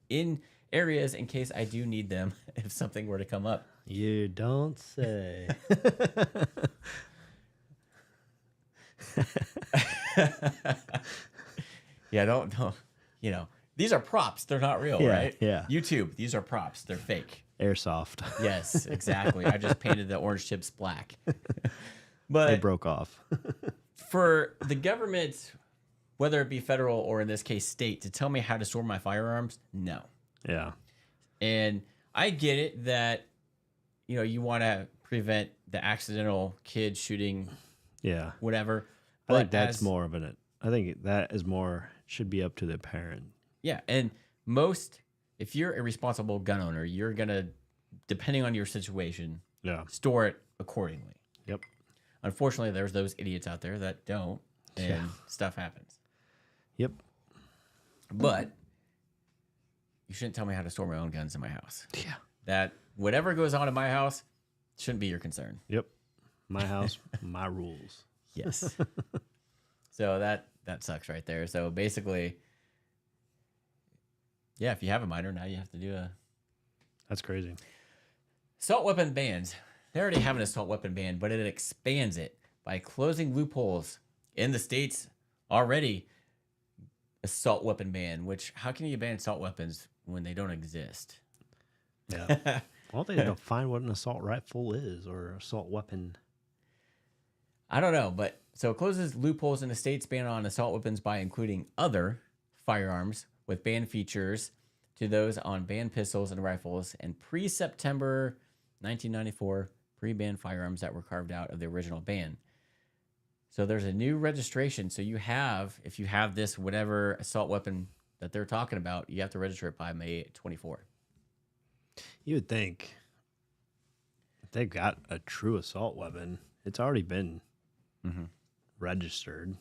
[SPEAKER 1] in areas in case I do need them if something were to come up.
[SPEAKER 2] You don't say.
[SPEAKER 1] Yeah, don't, these are props. They're not real,
[SPEAKER 2] Yeah,
[SPEAKER 1] right?
[SPEAKER 2] yeah.
[SPEAKER 1] YouTube, these are props. They're fake.
[SPEAKER 2] Airsoft.
[SPEAKER 1] Yes, exactly. I just painted the orange chips black.
[SPEAKER 2] They
[SPEAKER 1] But
[SPEAKER 2] broke off.
[SPEAKER 1] for the government, whether it be federal or in this case state, to tell me how to store my firearms, no.
[SPEAKER 2] Yeah.
[SPEAKER 1] And I get it that you want to prevent the accidental kid shooting,
[SPEAKER 2] Yeah.
[SPEAKER 1] whatever.
[SPEAKER 2] I think
[SPEAKER 1] But
[SPEAKER 2] that's more of an. I think that is more should be up to the parent.
[SPEAKER 1] yeah, and if you're a responsible gun owner, you're gonna, depending on your situation,
[SPEAKER 2] Yeah.
[SPEAKER 1] store it accordingly.
[SPEAKER 2] Yep.
[SPEAKER 1] Unfortunately, there's those idiots out there that don't, and stuff happens.
[SPEAKER 2] Yep.
[SPEAKER 1] But you shouldn't tell me how to store my own guns in my house.
[SPEAKER 2] Yeah.
[SPEAKER 1] That whatever goes on in my house shouldn't be your concern.
[SPEAKER 2] Yep. My house, my rules.
[SPEAKER 1] Yes. So that sucks right there. So basically, yeah, if you have a minor, now you have to do a
[SPEAKER 2] That's crazy.
[SPEAKER 1] assault weapon bans. They already have an assault weapon ban, but it expands it by closing loopholes in the states already. Assault weapon ban, which how can you ban assault weapons when they don't exist?
[SPEAKER 2] Yeah. Well, they don't find what an assault rifle is or assault weapon.
[SPEAKER 1] I don't know, but so it closes loopholes in the states ban on assault weapons by including other firearms with ban features to those on banned pistols and rifles, and pre-September 1994 pre-banned firearms that were carved out of the original ban. So there's a new registration. So if you have this whatever assault weapon that they're talking about, you have to register it by May 24.
[SPEAKER 2] You would think if they've got a true assault weapon, it's already been registered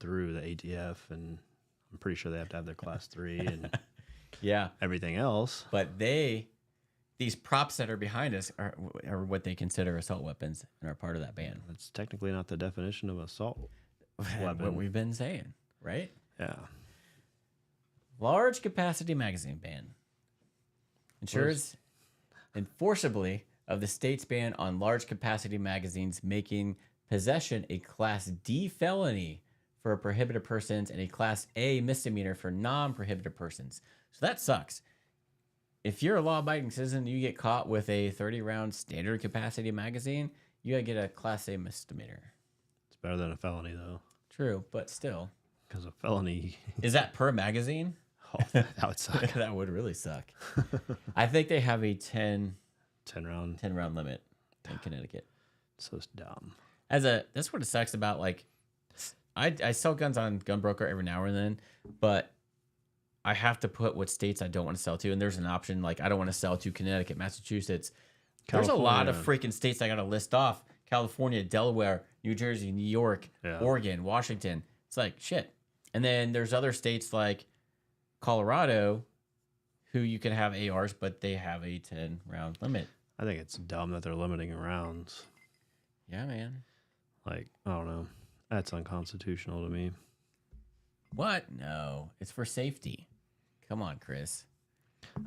[SPEAKER 2] through the ATF, and I'm pretty sure they have to have their class 3 and
[SPEAKER 1] Yeah.
[SPEAKER 2] everything else.
[SPEAKER 1] But these props that are behind us are what they consider assault weapons and are part of that ban.
[SPEAKER 2] That's technically not the definition of assault
[SPEAKER 1] What
[SPEAKER 2] weapon.
[SPEAKER 1] we've been saying, right?
[SPEAKER 2] Yeah.
[SPEAKER 1] Large capacity magazine ban ensures enforceably of the state's ban on large capacity magazines, making possession a Class D felony for prohibited persons and a Class A misdemeanor for non-prohibited persons. So that sucks. If you're a law-abiding citizen, you get caught with a 30-round standard capacity magazine, you gotta get a Class A misdemeanor.
[SPEAKER 2] It's better than a felony, though,
[SPEAKER 1] True, but still.
[SPEAKER 2] because a felony,
[SPEAKER 1] Is that per magazine?
[SPEAKER 2] that would suck.
[SPEAKER 1] That would really suck. I think they have a 10
[SPEAKER 2] 10-round.
[SPEAKER 1] round limit in Connecticut.
[SPEAKER 2] So dumb.
[SPEAKER 1] That's what it sucks about, like, I sell guns on Gunbroker every now and then, but I have to put what states I don't want to sell to, and there's an option like I don't want to sell to Connecticut, Massachusetts. There's a lot of freaking states I got to list off: California, Delaware, New Jersey, New York, Oregon, Washington. It's like shit. And then there's other states like Colorado, who you can have ARs, but they have a 10-round limit.
[SPEAKER 2] I think it's dumb that they're limiting rounds.
[SPEAKER 1] Yeah, man.
[SPEAKER 2] Like, I don't know. That's unconstitutional to me.
[SPEAKER 1] What? No, it's for safety. Come on, Chris.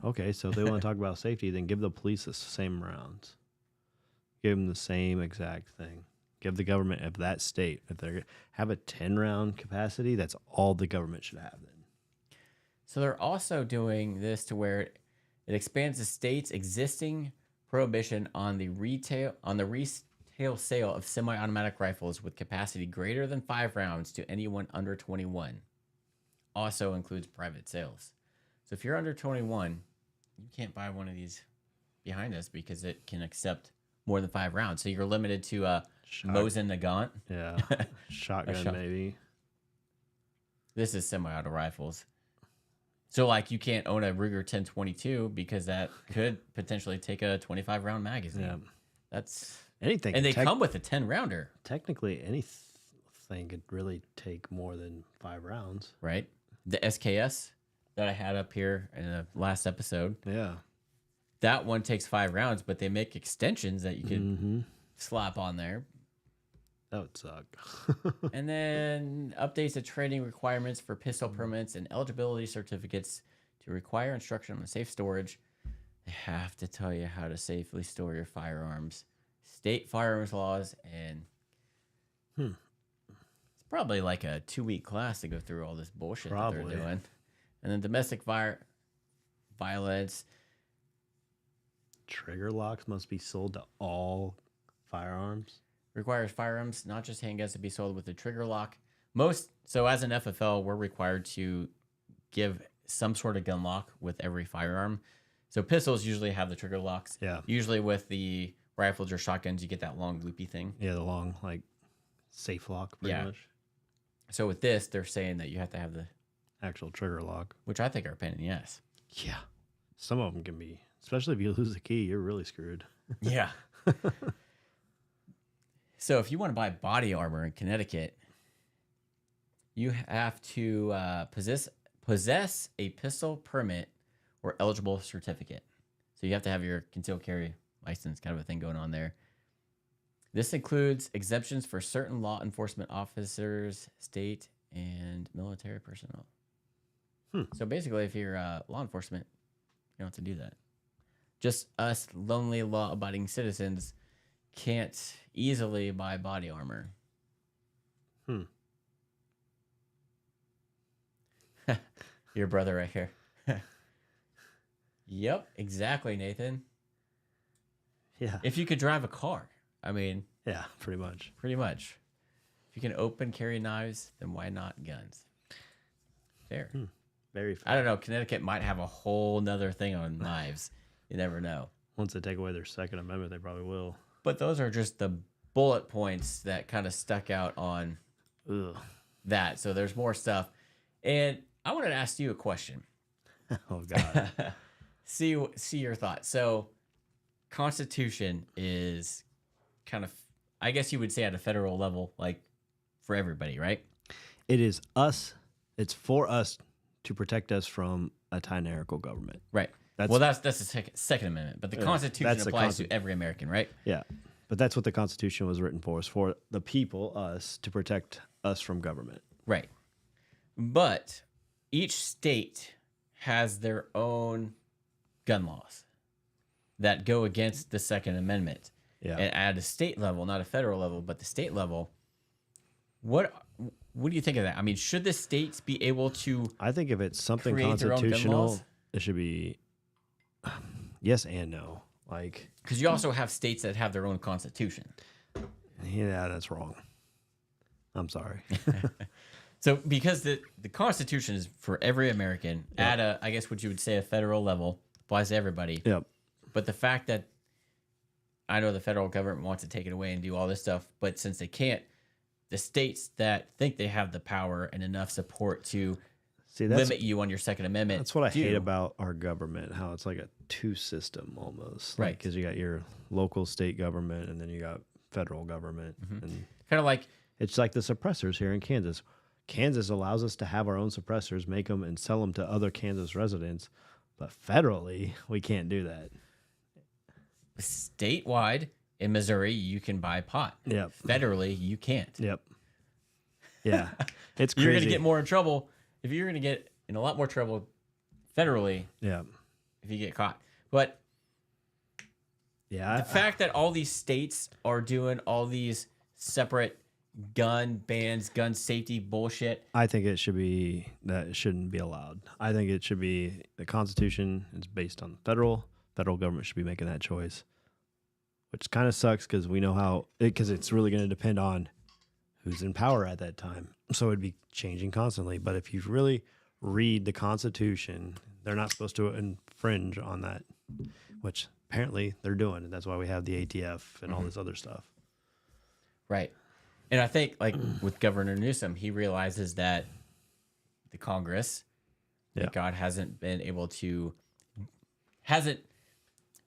[SPEAKER 2] Okay, so if they want to talk about safety, then give the police the same rounds. Give them the same exact thing. Give the government of that state, if they have a 10-round capacity, that's all the government should have then.
[SPEAKER 1] So they're also doing this to where it expands the state's existing prohibition on the retail sale of semi-automatic rifles with capacity greater than 5 rounds to anyone under 21. Also includes private sales. So if you're under 21, you can't buy one of these behind us because it can accept more than 5 rounds. So you're limited to Mosin Nagant.
[SPEAKER 2] Yeah, shotgun maybe.
[SPEAKER 1] This is semi-auto rifles. So like you can't own a Ruger 1022 because that could potentially take a 25-round magazine.
[SPEAKER 2] Yeah.
[SPEAKER 1] That's
[SPEAKER 2] anything,
[SPEAKER 1] and they come with a 10-rounder.
[SPEAKER 2] Technically, anything could really take more than 5 rounds,
[SPEAKER 1] right? The SKS that I had up here in the last episode.
[SPEAKER 2] Yeah,
[SPEAKER 1] that one takes 5 rounds, but they make extensions that you can slap on there.
[SPEAKER 2] That would suck.
[SPEAKER 1] And then updates the training requirements for pistol permits and eligibility certificates to require instruction on safe storage. They have to tell you how to safely store your firearms. State firearms laws, and it's probably like a 2-week class to go through all this bullshit that they're doing. And then domestic violence.
[SPEAKER 2] trigger locks must be sold to all firearms.
[SPEAKER 1] Requires firearms, not just handguns, to be sold with a trigger lock. So as an FFL, we're required to give some sort of gun lock with every firearm. So pistols usually have the trigger locks.
[SPEAKER 2] Yeah.
[SPEAKER 1] Usually with the rifles or shotguns, you get that long loopy thing.
[SPEAKER 2] Yeah, the long, like, safe lock, pretty much.
[SPEAKER 1] So with this, they're saying that you have to have the
[SPEAKER 2] Actual trigger lock.
[SPEAKER 1] which I think are a pain in the ass.
[SPEAKER 2] Yeah. Some of them can be, especially if you lose the key, you're really screwed.
[SPEAKER 1] Yeah. So if you want to buy body armor in Connecticut, you have to possess a pistol permit or eligible certificate. So you have to have your concealed carry license, kind of a thing going on there. This includes exemptions for certain law enforcement officers, state, and military personnel. So basically, if you're law enforcement, you don't have to do that. Just us lonely, law-abiding citizens can't easily buy body armor. Your brother right here. Yep, exactly, Nathan.
[SPEAKER 2] Yeah.
[SPEAKER 1] If you could drive a car, I mean,
[SPEAKER 2] Yeah, pretty much.
[SPEAKER 1] pretty much. If you can open carry knives, then why not guns? Fair.
[SPEAKER 2] Very fair.
[SPEAKER 1] I don't know. Connecticut might have a whole nother thing on knives. You never know.
[SPEAKER 2] Once they take away their Second Amendment, they probably will.
[SPEAKER 1] But those are just the bullet points that kind of stuck out on
[SPEAKER 2] Ugh.
[SPEAKER 1] that. So there's more stuff. And I wanted to ask you a question.
[SPEAKER 2] Oh, God.
[SPEAKER 1] See your thoughts. So Constitution is kind of, I guess you would say at a federal level, like for everybody, right?
[SPEAKER 2] It is us. It's for us to protect us from a tyrannical government.
[SPEAKER 1] Right. That's the second Amendment, but the Constitution applies to every American, right?
[SPEAKER 2] Yeah. But that's what the Constitution was written for, is for the people, us, to protect us from government.
[SPEAKER 1] Right. But each state has their own gun laws that go against the Second Amendment.
[SPEAKER 2] Yeah.
[SPEAKER 1] And at a state level, not a federal level, but the state level, what do you think of that? I mean, should the states be able to
[SPEAKER 2] I think if it's something
[SPEAKER 1] create their own gun
[SPEAKER 2] constitutional,
[SPEAKER 1] laws?
[SPEAKER 2] it should be yes and no. Like,
[SPEAKER 1] Because you also have states that have their own constitution.
[SPEAKER 2] yeah, that's wrong. I'm sorry.
[SPEAKER 1] So because the Constitution is for every American at a, I guess what you would say a federal level, applies to everybody.
[SPEAKER 2] Yep.
[SPEAKER 1] But the fact that I know the federal government wants to take it away and do all this stuff, but since they can't, the states that think they have the power and enough support to limit you on your Second Amendment.
[SPEAKER 2] That's what I hate about our government, how it's like a two system almost.
[SPEAKER 1] Right.
[SPEAKER 2] Because you got your local state government and then you got federal government. And
[SPEAKER 1] Kind of like,
[SPEAKER 2] it's like the suppressors here in Kansas. Kansas allows us to have our own suppressors, make them and sell them to other Kansas residents. But federally, we can't do that.
[SPEAKER 1] statewide in Missouri, you can buy pot.
[SPEAKER 2] Yep.
[SPEAKER 1] Federally, you can't.
[SPEAKER 2] Yep. Yeah. It's crazy.
[SPEAKER 1] You're going to get more in trouble. If you're going to get in a lot more trouble federally
[SPEAKER 2] Yeah.
[SPEAKER 1] if you get caught. But
[SPEAKER 2] Yeah.
[SPEAKER 1] the fact that all these states are doing all these separate gun bans, gun safety bullshit.
[SPEAKER 2] I think it should be that it shouldn't be allowed. I think it should be the Constitution is based on the federal government should be making that choice, which kind of sucks because we know how because it's really going to depend on who's in power at that time. So it'd be changing constantly. But if you really read the Constitution, they're not supposed to infringe on that, which apparently they're doing, and that's why we have the ATF and all this other stuff.
[SPEAKER 1] Right. And I think, like, with Governor Newsom, he realizes that the Congress, thank God, hasn't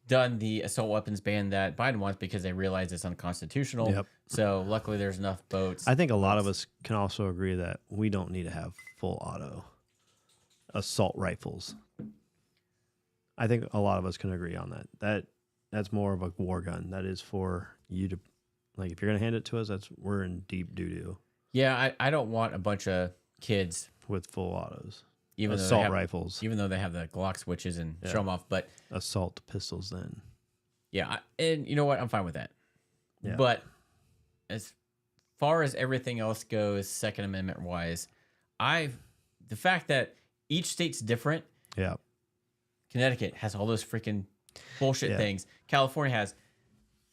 [SPEAKER 1] done the assault weapons ban that Biden wants because they realize it's unconstitutional.
[SPEAKER 2] Yep.
[SPEAKER 1] So luckily there's enough votes.
[SPEAKER 2] I think a lot of us can also agree that we don't need to have full auto assault rifles. I think a lot of us can agree on that. That's more of a war gun. That is for you to, like, if you're going to hand it to us, we're in deep doo-doo.
[SPEAKER 1] Yeah, I don't want a bunch of kids
[SPEAKER 2] with full autos.
[SPEAKER 1] even
[SPEAKER 2] assault
[SPEAKER 1] though
[SPEAKER 2] rifles.
[SPEAKER 1] Even though they have the Glock switches and show them off. But
[SPEAKER 2] assault pistols then.
[SPEAKER 1] yeah, and you know what? I'm fine with that.
[SPEAKER 2] Yeah.
[SPEAKER 1] But as far as everything else goes, Second Amendment wise, the fact that each state's different.
[SPEAKER 2] Yeah.
[SPEAKER 1] Connecticut has all those freaking bullshit
[SPEAKER 2] Yeah.
[SPEAKER 1] things. California has.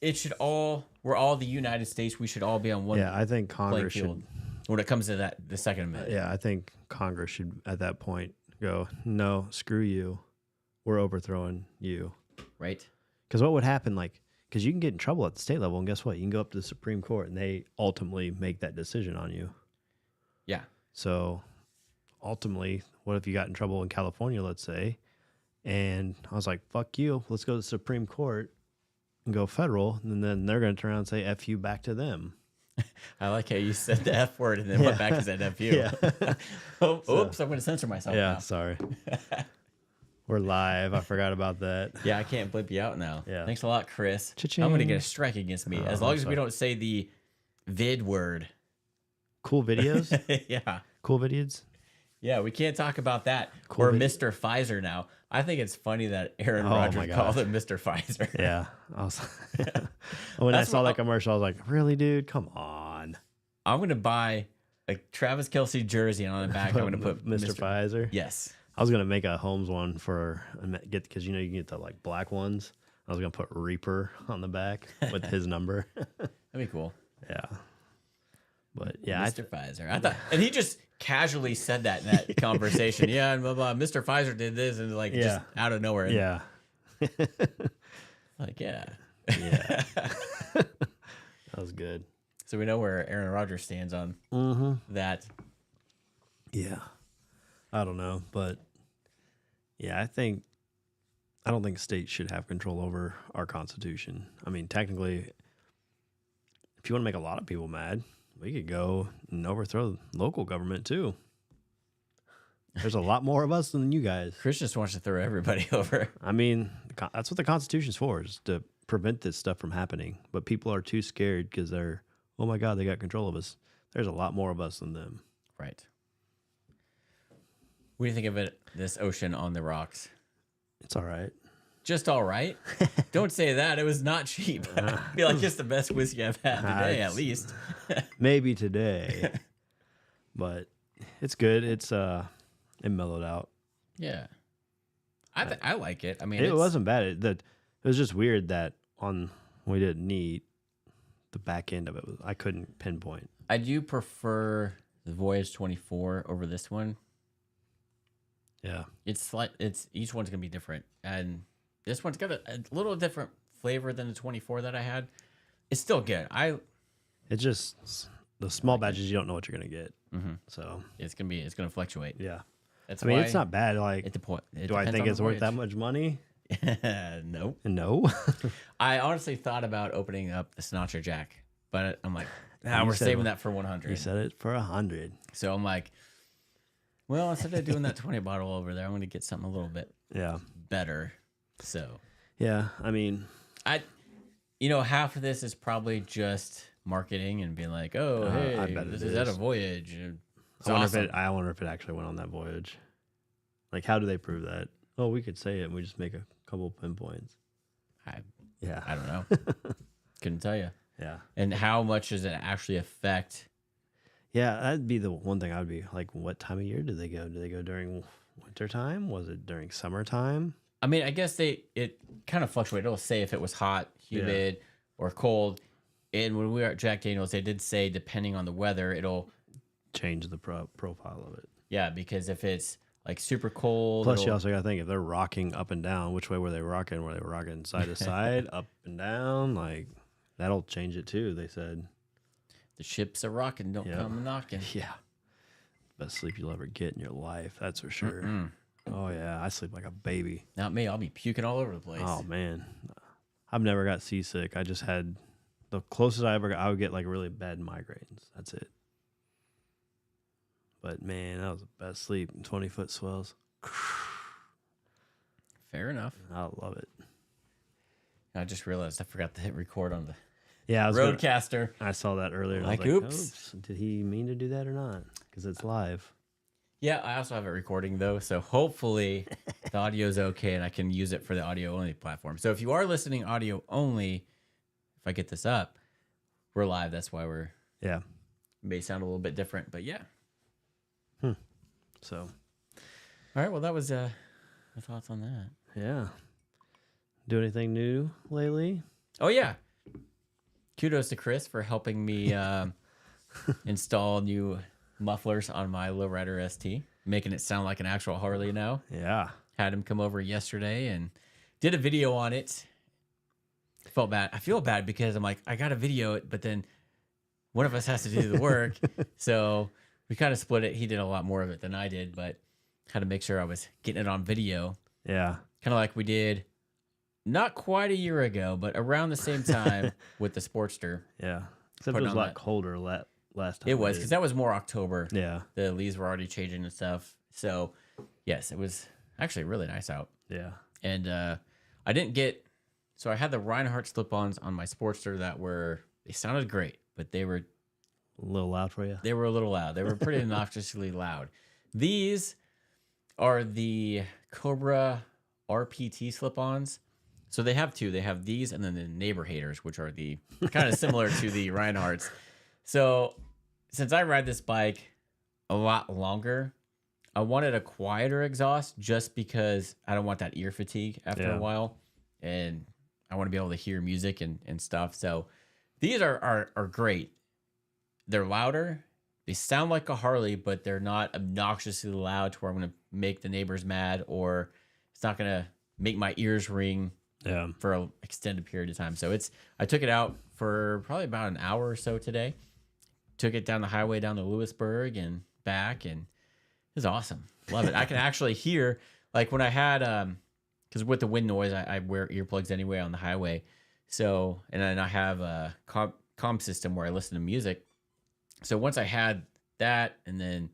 [SPEAKER 1] It should all. We're all the United States. We should all be on one
[SPEAKER 2] Yeah, I think
[SPEAKER 1] playing
[SPEAKER 2] Congress
[SPEAKER 1] field
[SPEAKER 2] should.
[SPEAKER 1] when it comes to the Second Amendment.
[SPEAKER 2] Yeah, I think Congress should at that point go, no, screw you. We're overthrowing you.
[SPEAKER 1] Right.
[SPEAKER 2] Because what would happen, like, because you can get in trouble at the state level, and guess what? You can go up to the Supreme Court, and they ultimately make that decision on you.
[SPEAKER 1] Yeah.
[SPEAKER 2] So ultimately, what if you got in trouble in California, let's say, and I was like, fuck you, let's go to the Supreme Court and go federal, and then they're going to turn around and say F you back to them.
[SPEAKER 1] I like how you said the F word and then went back and said F you.
[SPEAKER 2] Yeah.
[SPEAKER 1] Oops, I'm going to censor myself
[SPEAKER 2] Yeah,
[SPEAKER 1] now.
[SPEAKER 2] sorry. We're live. I forgot about that.
[SPEAKER 1] Yeah, I can't blip you out now.
[SPEAKER 2] Yeah.
[SPEAKER 1] Thanks a lot, Chris.
[SPEAKER 2] Cha-ching.
[SPEAKER 1] I'm going to get a strike against me as
[SPEAKER 2] Oh,
[SPEAKER 1] long as we
[SPEAKER 2] sorry.
[SPEAKER 1] don't say the vid word.
[SPEAKER 2] Cool videos?
[SPEAKER 1] Yeah.
[SPEAKER 2] Cool videos?
[SPEAKER 1] Yeah, we can't talk about that.
[SPEAKER 2] Cool
[SPEAKER 1] We're
[SPEAKER 2] vid-
[SPEAKER 1] Mr. Pfizer now. I think it's funny that Aaron
[SPEAKER 2] Oh, my
[SPEAKER 1] Rodgers
[SPEAKER 2] gosh.
[SPEAKER 1] called it Mr. Pfizer.
[SPEAKER 2] Yeah. I was when I
[SPEAKER 1] That's
[SPEAKER 2] saw
[SPEAKER 1] what-
[SPEAKER 2] that commercial, I was like, really, dude? Come on.
[SPEAKER 1] I'm going to buy a Travis Kelce jersey, and on the back, I'm going to put
[SPEAKER 2] Mr. Pfizer.
[SPEAKER 1] Yes.
[SPEAKER 2] I was gonna make a Holmes one for because you can get the like black ones. I was gonna put Reaper on the back with his number.
[SPEAKER 1] That'd be cool.
[SPEAKER 2] Yeah, but yeah,
[SPEAKER 1] Mr. Pfizer. I thought, and he just casually said that in that conversation. Yeah, and blah, blah. Mr. Pfizer did this, and like just
[SPEAKER 2] Yeah.
[SPEAKER 1] out of nowhere.
[SPEAKER 2] yeah,
[SPEAKER 1] Like, yeah.
[SPEAKER 2] yeah. That was good.
[SPEAKER 1] So we know where Aaron Rodgers stands on that.
[SPEAKER 2] Yeah, I don't know, but yeah, I don't think states should have control over our Constitution. I mean, technically, if you want to make a lot of people mad, we could go and overthrow local government too. There's a lot more of us than you guys.
[SPEAKER 1] Chris just wants to throw everybody over.
[SPEAKER 2] I mean, that's what the Constitution's for, is to prevent this stuff from happening. But people are too scared because they're, oh my God, they got control of us. There's a lot more of us than them.
[SPEAKER 1] Right. What do you think of it? This ocean on the rocks.
[SPEAKER 2] It's all right.
[SPEAKER 1] Just all right. Don't say that. It was not cheap. I feel like it's the best whiskey I've had today, at least.
[SPEAKER 2] Maybe today, but it's good. It mellowed out.
[SPEAKER 1] Yeah. I like it. I mean,
[SPEAKER 2] It wasn't bad. It was just weird that we didn't eat, the back end of it I couldn't pinpoint.
[SPEAKER 1] I do prefer the Voyage 24 over this one.
[SPEAKER 2] Yeah.
[SPEAKER 1] It's each one's gonna be different, and this one's got a little different flavor than the 24 that I had. It's still good.
[SPEAKER 2] It's just the small batches, you don't know what you're gonna get. So
[SPEAKER 1] It's gonna fluctuate.
[SPEAKER 2] yeah.
[SPEAKER 1] That's
[SPEAKER 2] I mean,
[SPEAKER 1] why
[SPEAKER 2] it's not bad. Like,
[SPEAKER 1] At the point,
[SPEAKER 2] do I think it's worth that much money?
[SPEAKER 1] No.
[SPEAKER 2] No.
[SPEAKER 1] I honestly thought about opening up the Sinatra Jack, but I'm like, nah,
[SPEAKER 2] You
[SPEAKER 1] we're
[SPEAKER 2] said
[SPEAKER 1] saving
[SPEAKER 2] what?
[SPEAKER 1] that for
[SPEAKER 2] You
[SPEAKER 1] 100.
[SPEAKER 2] said it for 100.
[SPEAKER 1] So I'm like, well, instead of doing that 20 bottle over there, I'm going to get something a little bit
[SPEAKER 2] Yeah.
[SPEAKER 1] better. So
[SPEAKER 2] Yeah. I mean,
[SPEAKER 1] half of this is probably just marketing and being like, oh, hey,
[SPEAKER 2] I bet
[SPEAKER 1] this
[SPEAKER 2] it
[SPEAKER 1] is at a
[SPEAKER 2] is.
[SPEAKER 1] Voyage. It's
[SPEAKER 2] I wonder
[SPEAKER 1] awesome.
[SPEAKER 2] I wonder if it actually went on that voyage. Like, how do they prove that? Oh, we could say it and we just make a couple pinpoints. Yeah.
[SPEAKER 1] I don't know. Couldn't tell you.
[SPEAKER 2] Yeah.
[SPEAKER 1] And how much does it actually affect?
[SPEAKER 2] Yeah, that'd be the one thing I would be like, what time of year do they go? Do they go during winter time? Was it during summertime?
[SPEAKER 1] I mean, I guess it kind of fluctuated. It'll say if it was hot, humid, or cold. And when we were at Jack Daniels, they did say depending on the weather, it'll
[SPEAKER 2] Change the profile of it.
[SPEAKER 1] yeah, because if it's like super cold,
[SPEAKER 2] Plus, you
[SPEAKER 1] it'll-
[SPEAKER 2] also got to think if they're rocking up and down, which way were they rocking? Were they rocking side to side, up and down? Like, that'll change it too, they said.
[SPEAKER 1] the ships are rocking, don't
[SPEAKER 2] Yeah.
[SPEAKER 1] come knocking.
[SPEAKER 2] Yeah. Best sleep you'll ever get in your life, that's for sure. Oh, yeah. I sleep like a baby.
[SPEAKER 1] Not me. I'll be puking all over the place.
[SPEAKER 2] Oh, man. I've never got seasick. I just had the closest I ever got, I would get like really bad migraines. That's it. But, man, that was the best sleep. 20-foot swells.
[SPEAKER 1] Fair enough.
[SPEAKER 2] I love it.
[SPEAKER 1] I just realized I forgot to hit record on the
[SPEAKER 2] Yeah, I was
[SPEAKER 1] Roadcaster.
[SPEAKER 2] I saw that earlier. and I
[SPEAKER 1] Like,
[SPEAKER 2] was
[SPEAKER 1] oops.
[SPEAKER 2] Did he mean to do that or not? Because it's live.
[SPEAKER 1] Yeah, I also have it recording though, so hopefully the audio is okay and I can use it for the audio only platform. So if you are listening audio only, if I get this up, we're live. That's why we're
[SPEAKER 2] Yeah.
[SPEAKER 1] may sound a little bit different, but yeah.
[SPEAKER 2] So,
[SPEAKER 1] All right. Well, that was my thoughts on that.
[SPEAKER 2] yeah. do anything new lately?
[SPEAKER 1] Oh yeah, kudos to Chris for helping me install new mufflers on my Lowrider ST, making it sound like an actual Harley now.
[SPEAKER 2] Yeah.
[SPEAKER 1] Had him come over yesterday and did a video on it. Felt bad. I feel bad because I'm like, I got to video it, but then one of us has to do the work. So we kind of split it. He did a lot more of it than I did, but had to make sure I was getting it on video.
[SPEAKER 2] Yeah.
[SPEAKER 1] Kind of like we did not quite a year ago, but around the same time with the Sportster.
[SPEAKER 2] Yeah. Except it was a lot colder last time.
[SPEAKER 1] It was, because that was more October.
[SPEAKER 2] Yeah.
[SPEAKER 1] The leaves were already changing and stuff. So, yes, it was actually really nice out.
[SPEAKER 2] Yeah.
[SPEAKER 1] And I didn't get... So I had the Reinhardt slip-ons on my Sportster they sounded great, but they were...
[SPEAKER 2] A little loud for you?
[SPEAKER 1] They were a little loud. They were pretty obnoxiously loud. These are the Cobra RPT slip-ons. So they have two. They have these and then the Neighbor Haters, which are the kind of similar to the Reinhardts. So since I ride this bike a lot longer, I wanted a quieter exhaust just because I don't want that ear fatigue after a while. And I want to be able to hear music and stuff. So these are great. They're louder. They sound like a Harley, but they're not obnoxiously loud to where I'm going to make the neighbors mad, or it's not going to make my ears ring for an extended period of time. So I took it out for probably about an hour or so today. Took it down the highway down to Lewisburg and back, and it was awesome. Love it. I can actually hear, like when I had... Because with the wind noise, I wear earplugs anyway on the highway. So, and then I have a comm system where I listen to music. So once I had that and then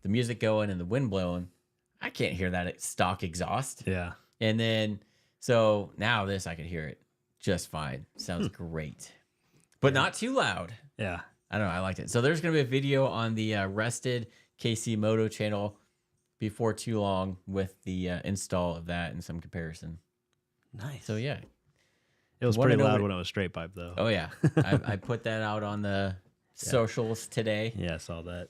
[SPEAKER 1] the music going and the wind blowing, I can't hear that stock exhaust.
[SPEAKER 2] Yeah.
[SPEAKER 1] And then, so now this, I can hear it just fine. Sounds great. But not too loud.
[SPEAKER 2] Yeah.
[SPEAKER 1] I don't know. I liked it. So there's going to be a video on the Rested KC Moto channel before too long with the install of that and some comparison.
[SPEAKER 2] Nice.
[SPEAKER 1] So yeah,
[SPEAKER 2] it was pretty loud when it was straight pipe though.
[SPEAKER 1] Oh yeah, I put that out on the socials today.
[SPEAKER 2] Yeah, I saw that.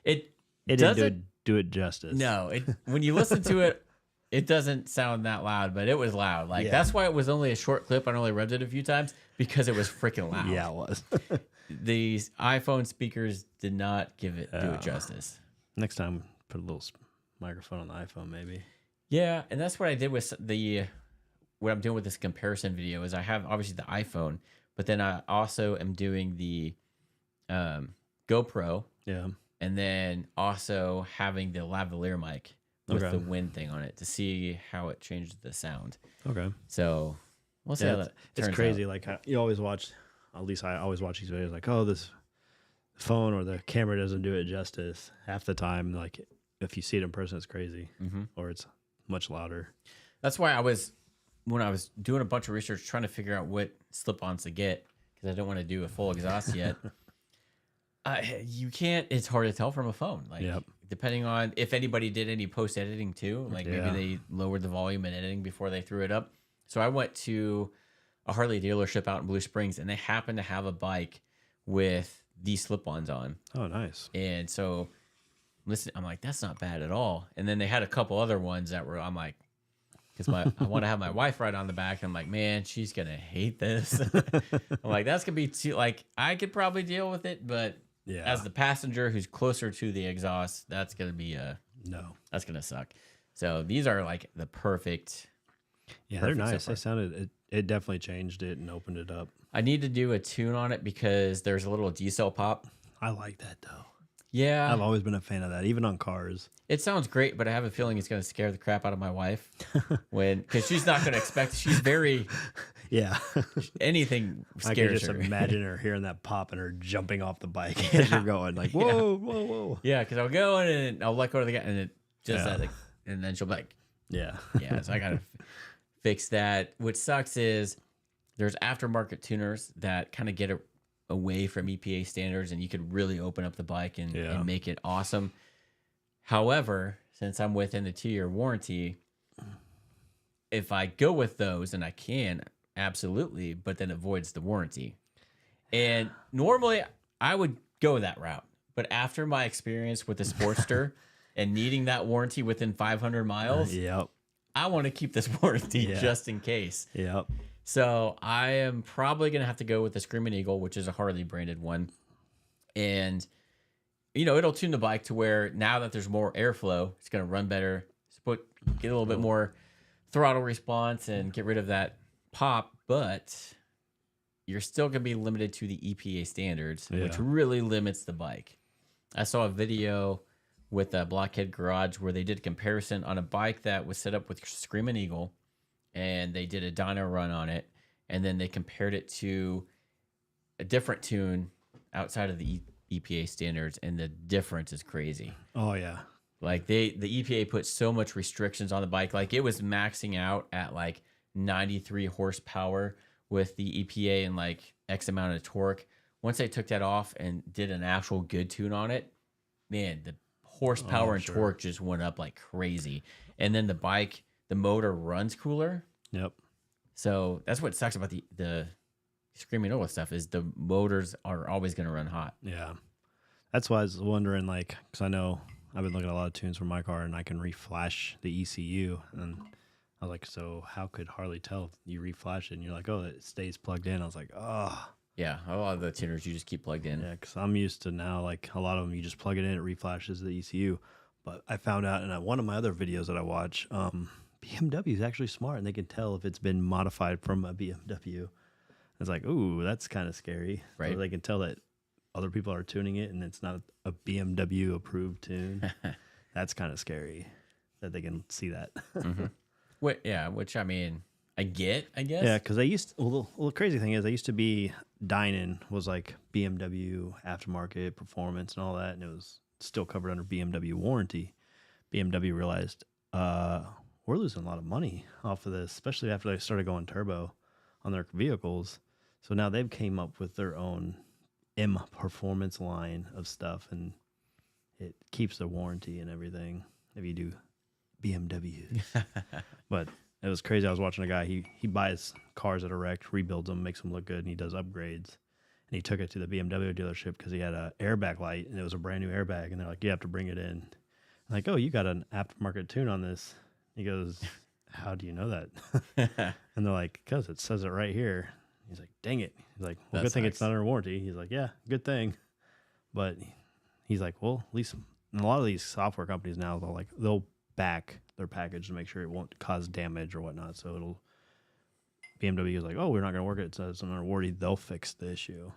[SPEAKER 1] It
[SPEAKER 2] didn't do it justice.
[SPEAKER 1] No, when you listen to it, it doesn't sound that loud, but it was loud. Like that's why it was only a short clip. I only revved it a few times because it was freaking loud.
[SPEAKER 2] Yeah, it was.
[SPEAKER 1] These iPhone speakers did not do it justice.
[SPEAKER 2] Next time, put a little microphone on the iPhone, maybe.
[SPEAKER 1] Yeah, and that's what I did with what I'm doing with this comparison video is I have obviously the iPhone, but then I also am doing the GoPro.
[SPEAKER 2] Yeah.
[SPEAKER 1] And then also having the lavalier mic with the wind thing on it to see how it changes the sound.
[SPEAKER 2] Okay.
[SPEAKER 1] So we'll see how that turns
[SPEAKER 2] It's crazy.
[SPEAKER 1] out.
[SPEAKER 2] Like you always watch, at least I always watch these videos like, oh, this phone or the camera doesn't do it justice. Half the time, like if you see it in person, it's crazy, or it's much louder.
[SPEAKER 1] That's why when I was doing a bunch of research trying to figure out what slip-ons to get, because I don't want to do a full exhaust yet. You can't. It's hard to tell from a phone. Like depending on if anybody did any post-editing too, like maybe they lowered the volume in editing before they threw it up. So I went to a Harley dealership out in Blue Springs, and they happened to have a bike with these slip-ons on.
[SPEAKER 2] Oh, nice.
[SPEAKER 1] And so listen, I'm like, that's not bad at all. And then they had a couple other ones that were, I'm like, because I want to have my wife ride on the back. I'm like, man, she's going to hate this. I'm like, that's going to be too, like, I could probably deal with it, but as the passenger who's closer to the exhaust, that's going to be that's going to suck. So these are like the perfect.
[SPEAKER 2] Yeah, they're nice. They sounded, it definitely changed it and opened it up.
[SPEAKER 1] I need to do a tune on it because there's a little decel pop.
[SPEAKER 2] I like that though.
[SPEAKER 1] Yeah.
[SPEAKER 2] I've always been a fan of that, even on cars.
[SPEAKER 1] It sounds great, but I have a feeling it's going to scare the crap out of my wife because she's not going to expect. She's very anything scares her.
[SPEAKER 2] I can just imagine her hearing that pop and her jumping off the bike as you're going like whoa, whoa, whoa.
[SPEAKER 1] Yeah, because I'll go in and I'll let go of the guy and it just and then she'll be like, yeah. So I got to fix that. What sucks is there's aftermarket tuners that kind of get it away from EPA standards, and you could really open up the bike and make it awesome. However, since I'm within the 2-year warranty, if I go with those, and I can, absolutely, but then it voids the warranty. And normally I would go that route. But after my experience with the Sportster and needing that warranty within 500 miles, I want to keep this warranty
[SPEAKER 2] Yeah.
[SPEAKER 1] just in case.
[SPEAKER 2] Yep.
[SPEAKER 1] So I am probably going to have to go with the Screaming Eagle, which is a Harley branded one. And, it'll tune the bike to where now that there's more airflow, it's going to run better, get a little bit more throttle response and get rid of that pop. But you're still going to be limited to the EPA standards, which really limits the bike. I saw a video with a Blockhead Garage where they did a comparison on a bike that was set up with Screaming Eagle, and they did a dyno run on it, and then they compared it to a different tune outside of the EPA standards, and the difference is crazy.
[SPEAKER 2] Oh yeah.
[SPEAKER 1] Like the EPA put so much restrictions on the bike. Like it was maxing out at like 93 horsepower with the EPA and like X amount of torque. Once they took that off and did an actual good tune on it, man, the horsepower and torque just went up like crazy. And then the motor runs cooler.
[SPEAKER 2] Yep.
[SPEAKER 1] So that's what sucks about the Screaming Eagle stuff is the motors are always going to run hot.
[SPEAKER 2] Yeah. That's why I was wondering, like, because I know I've been looking at a lot of tunes for my car and I can reflash the ECU. And I was like, so how could Harley tell you reflash it? And you're like, oh, it stays plugged in. I was like, oh.
[SPEAKER 1] Yeah, a lot of the tuners you just keep plugged in.
[SPEAKER 2] Yeah, because I'm used to now, like, a lot of them, you just plug it in, it reflashes the ECU. But I found out in one of my other videos that I watch, BMW is actually smart, and they can tell if it's been modified from a BMW. It's like, ooh, that's kind of scary.
[SPEAKER 1] Right.
[SPEAKER 2] So they can tell that other people are tuning it, and it's not a BMW-approved tune. That's kind of scary that they can see that.
[SPEAKER 1] Mm-hmm. Which, I mean, I guess.
[SPEAKER 2] Yeah, because the crazy thing is, I used to be Dynan was like BMW aftermarket performance and all that, and it was still covered under BMW warranty. BMW realized we're losing a lot of money off of this, especially after they started going turbo on their vehicles. So now they've came up with their own M performance line of stuff, and it keeps the warranty and everything if you do BMWs. But it was crazy. I was watching a guy. He buys cars that are wrecked, rebuilds them, makes them look good, and he does upgrades. And he took it to the BMW dealership because he had an airbag light, and it was a brand new airbag. And they're like, you have to bring it in. I'm like, oh, you got an aftermarket tune on this. He goes, how do you know that? And they're like, because it says it right here. He's like, dang it. He's like, well, good thing it's not under warranty. He's like, yeah, good thing. But he's like, well, at least in a lot of these software companies now, they'll back their package to make sure it won't cause damage or whatnot. So BMW is like, oh, we're not going to work it. It says it's under warranty. They'll fix the issue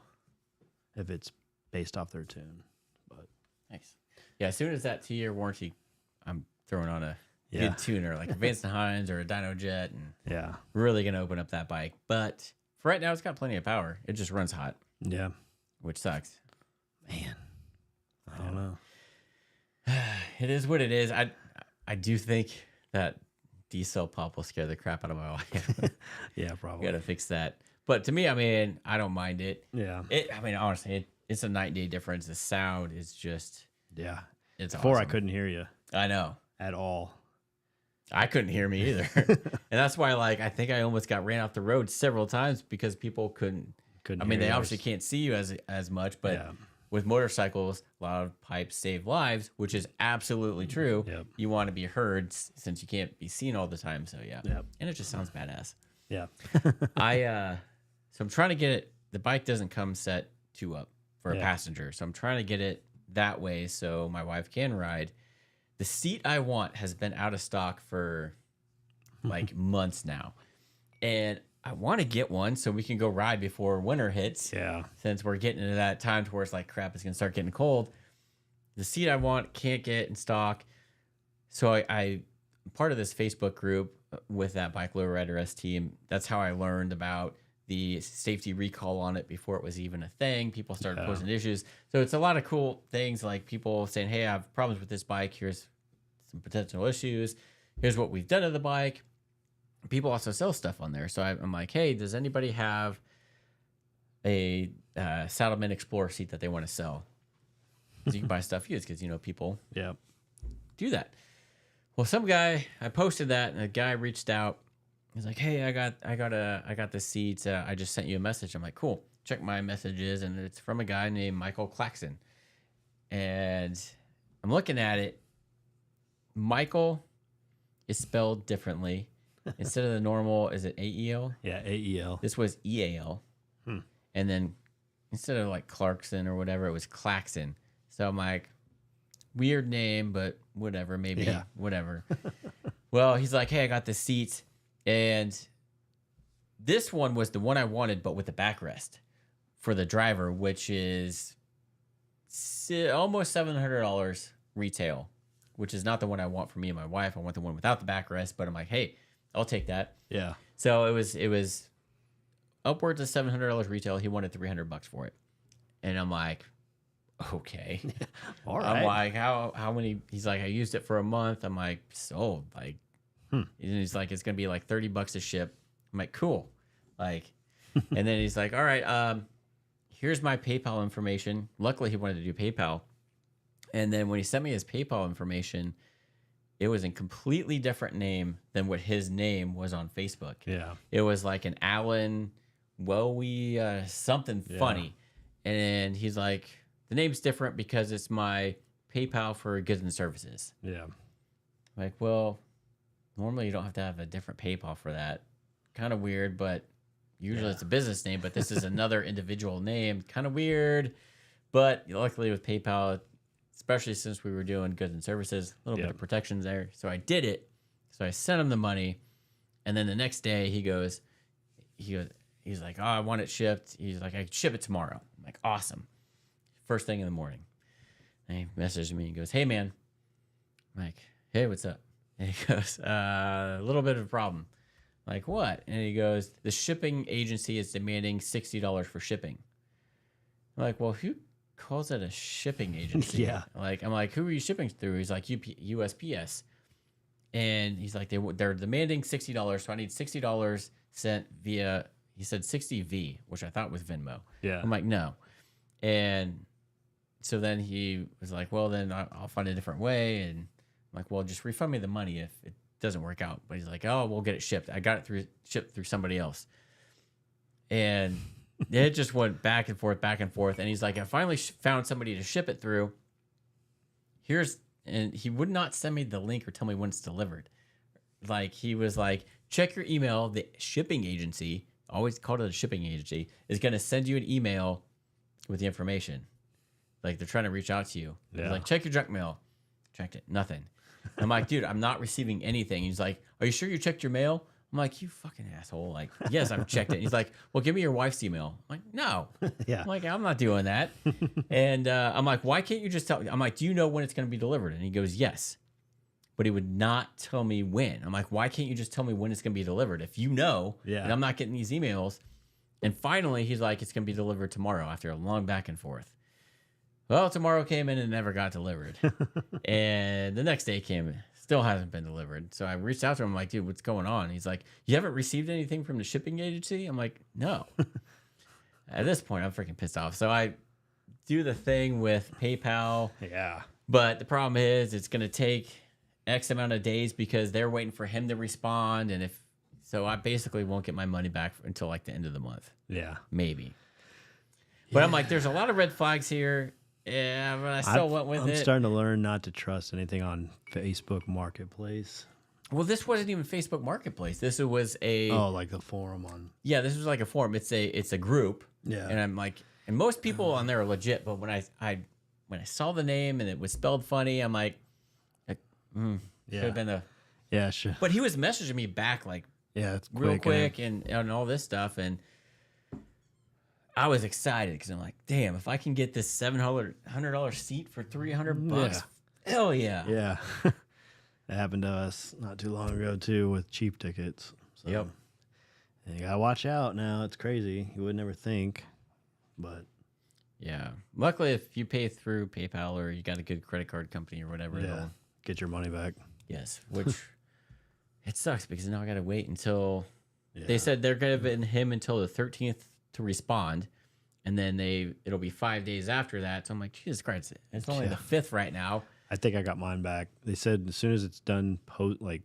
[SPEAKER 2] if it's based off their tune. But
[SPEAKER 1] nice. Yeah, as soon as that 2-year warranty, I'm throwing on a good tuner like a Vance & Hines or a Dyno Jet, and really going to open up that bike. But for right now, it's got plenty of power. It just runs hot.
[SPEAKER 2] Yeah.
[SPEAKER 1] Which sucks.
[SPEAKER 2] Man, I don't know.
[SPEAKER 1] It is what it is. I do think that D-cell pop will scare the crap out of my wife.
[SPEAKER 2] Yeah, probably.
[SPEAKER 1] Got to fix that. But to me, I mean, I don't mind it.
[SPEAKER 2] Yeah.
[SPEAKER 1] Honestly, it's a night and day difference. The sound is just...
[SPEAKER 2] Yeah.
[SPEAKER 1] It's
[SPEAKER 2] Before
[SPEAKER 1] awesome.
[SPEAKER 2] I couldn't hear you.
[SPEAKER 1] I know.
[SPEAKER 2] At all.
[SPEAKER 1] I couldn't hear me either. And that's why, I think I almost got ran off the road several times because people couldn't I mean, they obviously can't see you as much, but with motorcycles, a lot of pipes save lives, which is absolutely true.
[SPEAKER 2] Yep.
[SPEAKER 1] You want to be heard since you can't be seen all the time. So, yeah.
[SPEAKER 2] Yep.
[SPEAKER 1] And it just sounds badass.
[SPEAKER 2] Yeah.
[SPEAKER 1] So I'm trying to get it. The bike doesn't come set 2 up for a passenger. So I'm trying to get it that way so my wife can ride. The seat I want has been out of stock for months now. And I want to get one so we can go ride before winter hits.
[SPEAKER 2] Yeah.
[SPEAKER 1] Since we're getting into that time to where it's like, crap, it's going to start getting cold. The seat I want can't get in stock. So I'm part of this Facebook group with that Bike Low Riders team. That's how I learned about the safety recall on it before it was even a thing. People started posting issues. So it's a lot of cool things like people saying, hey, I have problems with this bike. Here's some potential issues. Here's what we've done to the bike. People also sell stuff on there. So I'm like, hey, does anybody have a Saddlemen Explorer seat that they want to sell? So you can buy stuff used because, people do that. Well, some guy, I posted that and a guy reached out. He's like, hey, I got this seat. I just sent you a message. I'm like, cool. Check my messages. And it's from a guy named Michael Claxon. And I'm looking at it. Michael is spelled differently. Instead of the normal, is it AEL?
[SPEAKER 2] Yeah, AEL.
[SPEAKER 1] This was EAL. And then instead of like Clarkson or whatever, it was Claxon. So I'm like, weird name, but whatever, maybe, whatever. Well, he's like, hey, I got the seats. And this one was the one I wanted, but with the backrest for the driver, which is almost $700 retail, which is not the one I want for me and my wife. I want the one without the backrest, but I'm like, hey, I'll take that.
[SPEAKER 2] Yeah.
[SPEAKER 1] So it was upwards of $700 retail. He wanted $300 for it. And I'm like, okay.
[SPEAKER 2] All right.
[SPEAKER 1] I'm like, how many? He's like, I used it for a month. I'm like, so like, and he's like, it's going to be like $30 to ship. I'm like, cool. Like, and then he's like, all right, here's my PayPal information. Luckily he wanted to do PayPal. And then when he sent me his PayPal information, it was a completely different name than what his name was on Facebook.
[SPEAKER 2] Yeah.
[SPEAKER 1] It was like an Alan Wowie, something funny. And he's like, the name's different because it's my PayPal for goods and services.
[SPEAKER 2] Yeah.
[SPEAKER 1] I'm like, well, normally you don't have to have a different PayPal for that. Kind of weird, but usually it's a business name, but this is another individual name. Kind of weird. But luckily with PayPal, especially since we were doing goods and services, a little bit of protections there. So I did it. So I sent him the money. And then the next day he's like, oh, I want it shipped. He's like, I can ship it tomorrow. I'm like, awesome. First thing in the morning. And he messaged me and goes, hey, man. I'm like, hey, what's up? And he goes, a little bit of a problem. I'm like, what? And he goes, the shipping agency is demanding $60 for shipping. I'm like, well, who calls it a shipping agency?
[SPEAKER 2] Yeah.
[SPEAKER 1] Like, I'm like, who are you shipping through? He's like, USPS. And he's like, they're demanding $60, so I need $60 sent via, he said 60V, which I thought was Venmo.
[SPEAKER 2] Yeah.
[SPEAKER 1] I'm like, no. And so then he was like, well, then I'll find a different way. And I'm like, well, just refund me the money if it doesn't work out. But he's like, oh, we'll get it shipped. I got it shipped through somebody else. And it just went back and forth, back and forth. And he's like, I finally found somebody to ship it through. And he would not send me the link or tell me when it's delivered. Like, he was like, check your email. The shipping agency, always called it a shipping agency, is going to send you an email with the information. Like, they're trying to reach out to you.
[SPEAKER 2] Yeah.
[SPEAKER 1] He's like, check your junk mail. Checked it. Nothing. I'm like, dude, I'm not receiving anything. He's like, are you sure you checked your mail? I'm like, you fucking asshole. Like, yes, I've checked it. He's like, well, give me your wife's email. I'm like, no.
[SPEAKER 2] Yeah.
[SPEAKER 1] I'm like, I'm not doing that. And I'm like, why can't you just tell me? I'm like, do you know when it's going to be delivered? And he goes, yes. But he would not tell me when. I'm like, why can't you just tell me when it's going to be delivered? If you know, and I'm not getting these emails. And finally, he's like, it's going to be delivered tomorrow after a long back and forth. Well, tomorrow came in and never got delivered. And the next day came in. Still hasn't been delivered. So I reached out to him. I'm like, dude, what's going on? He's like, you haven't received anything from the shipping agency? I'm like, no. At this point, I'm freaking pissed off. So I do the thing with PayPal.
[SPEAKER 2] Yeah.
[SPEAKER 1] But the problem is it's going to take X amount of days because they're waiting for him to respond. And so I basically won't get my money back until like the end of the month.
[SPEAKER 2] Yeah.
[SPEAKER 1] Maybe. But I'm like, there's a lot of red flags here. Yeah, but I still went with it.
[SPEAKER 2] I'm starting to learn not to trust anything on Facebook Marketplace.
[SPEAKER 1] Well, this wasn't even Facebook Marketplace. This was
[SPEAKER 2] like the forum on.
[SPEAKER 1] Yeah, this was like a forum. It's a group.
[SPEAKER 2] Yeah.
[SPEAKER 1] And I'm like, and most people on there are legit. But when I saw the name and it was spelled funny, I'm like should have been a.
[SPEAKER 2] Yeah, sure.
[SPEAKER 1] But he was messaging me back like
[SPEAKER 2] it's
[SPEAKER 1] real quick and all this stuff, and I was excited because I'm like, damn, if I can get this $700 seat for $300, hell yeah.
[SPEAKER 2] Yeah. It happened to us not too long ago too with cheap tickets. So,
[SPEAKER 1] yep.
[SPEAKER 2] And you gotta watch out now. It's crazy. You would never think, but
[SPEAKER 1] yeah. Luckily, if you pay through PayPal or you got a good credit card company or whatever, they'll
[SPEAKER 2] get your money back.
[SPEAKER 1] Yes, which it sucks because now I got to wait until they said they're giving him until the 13th to respond, and then it'll be 5 days after that. So I'm like, Jesus Christ, it's only the 5th right now.
[SPEAKER 2] I think I got mine back. They said as soon as it's done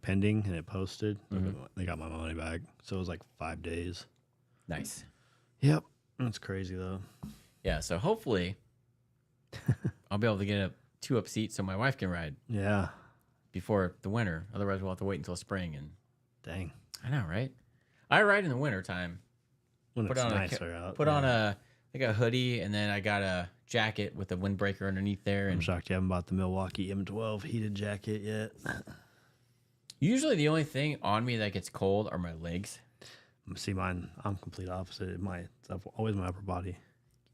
[SPEAKER 2] pending and it posted, they got my money back. So it was like 5 days.
[SPEAKER 1] Nice.
[SPEAKER 2] Yep. That's crazy though.
[SPEAKER 1] Yeah, so hopefully I'll be able to get a 2-up seat so my wife can ride.
[SPEAKER 2] Yeah.
[SPEAKER 1] before the winter. Otherwise, we'll have to wait until spring. And
[SPEAKER 2] Dang.
[SPEAKER 1] I know, right? I ride in the winter time.
[SPEAKER 2] When
[SPEAKER 1] Put
[SPEAKER 2] it's
[SPEAKER 1] on
[SPEAKER 2] nicer out.
[SPEAKER 1] Put on a hoodie, and then I got a jacket with a windbreaker underneath there.
[SPEAKER 2] I'm
[SPEAKER 1] And
[SPEAKER 2] shocked you haven't bought the Milwaukee M12 heated jacket yet.
[SPEAKER 1] usually the only thing on me that gets cold are my legs.
[SPEAKER 2] See, mine, I'm complete opposite. It's always my upper body.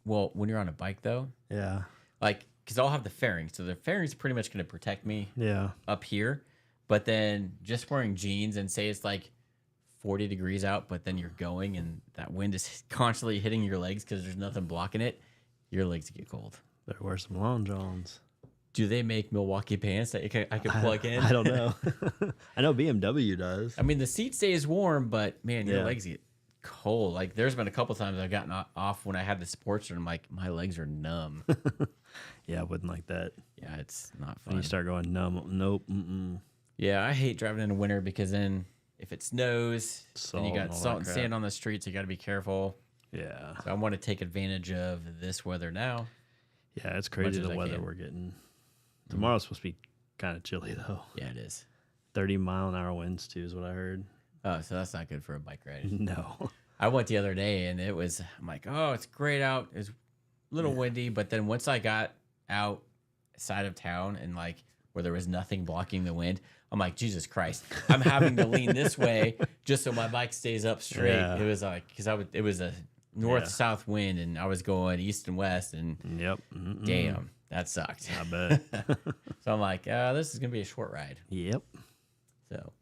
[SPEAKER 1] Well, when you're on a bike, though,
[SPEAKER 2] Yeah.
[SPEAKER 1] like, because I'll have the fairings. So the fairings are pretty much going to protect me
[SPEAKER 2] Yeah.
[SPEAKER 1] up here. But then just wearing jeans and say it's like 40 degrees out, but then you're going and that wind is constantly hitting your legs because there's nothing blocking it, your legs get cold.
[SPEAKER 2] Better wear some long johns.
[SPEAKER 1] Do they make Milwaukee pants that I can plug in?
[SPEAKER 2] I don't know. I know BMW does.
[SPEAKER 1] I mean, the seat stays warm, but man, your
[SPEAKER 2] Yeah.
[SPEAKER 1] legs get cold. Like, there's been a couple times I've gotten off when I had the sports, and I'm like, my legs are numb.
[SPEAKER 2] Yeah, I wouldn't like that.
[SPEAKER 1] Yeah, it's not
[SPEAKER 2] When
[SPEAKER 1] fun.
[SPEAKER 2] you start going numb, nope, mm-mm.
[SPEAKER 1] Yeah, I hate driving in the winter because then if it snows and you
[SPEAKER 2] Salt
[SPEAKER 1] got
[SPEAKER 2] and all
[SPEAKER 1] salt
[SPEAKER 2] that
[SPEAKER 1] and
[SPEAKER 2] crap.
[SPEAKER 1] sand on the streets, you got to be careful.
[SPEAKER 2] Yeah.
[SPEAKER 1] So I want to take advantage of this weather now.
[SPEAKER 2] Yeah, it's crazy
[SPEAKER 1] as
[SPEAKER 2] the
[SPEAKER 1] I
[SPEAKER 2] weather
[SPEAKER 1] can.
[SPEAKER 2] we're getting. Tomorrow's supposed to be kind of chilly, though.
[SPEAKER 1] Yeah, it is.
[SPEAKER 2] 30-mile-an-hour winds, too, is what I heard.
[SPEAKER 1] Oh, so that's not good for a bike ride.
[SPEAKER 2] No.
[SPEAKER 1] I went the other day and I'm like, oh, it's great out. It's a little windy. But then once I got outside of town and like where there was nothing blocking the wind, I'm like, Jesus Christ, I'm having to lean this way just so my bike stays up straight.
[SPEAKER 2] Yeah.
[SPEAKER 1] It was like, it was a north-south wind and I was going east and west and
[SPEAKER 2] Yep. Mm-mm.
[SPEAKER 1] damn, that sucked.
[SPEAKER 2] I bet.
[SPEAKER 1] So I'm like, this is going to be a short ride.
[SPEAKER 2] Yep.
[SPEAKER 1] So,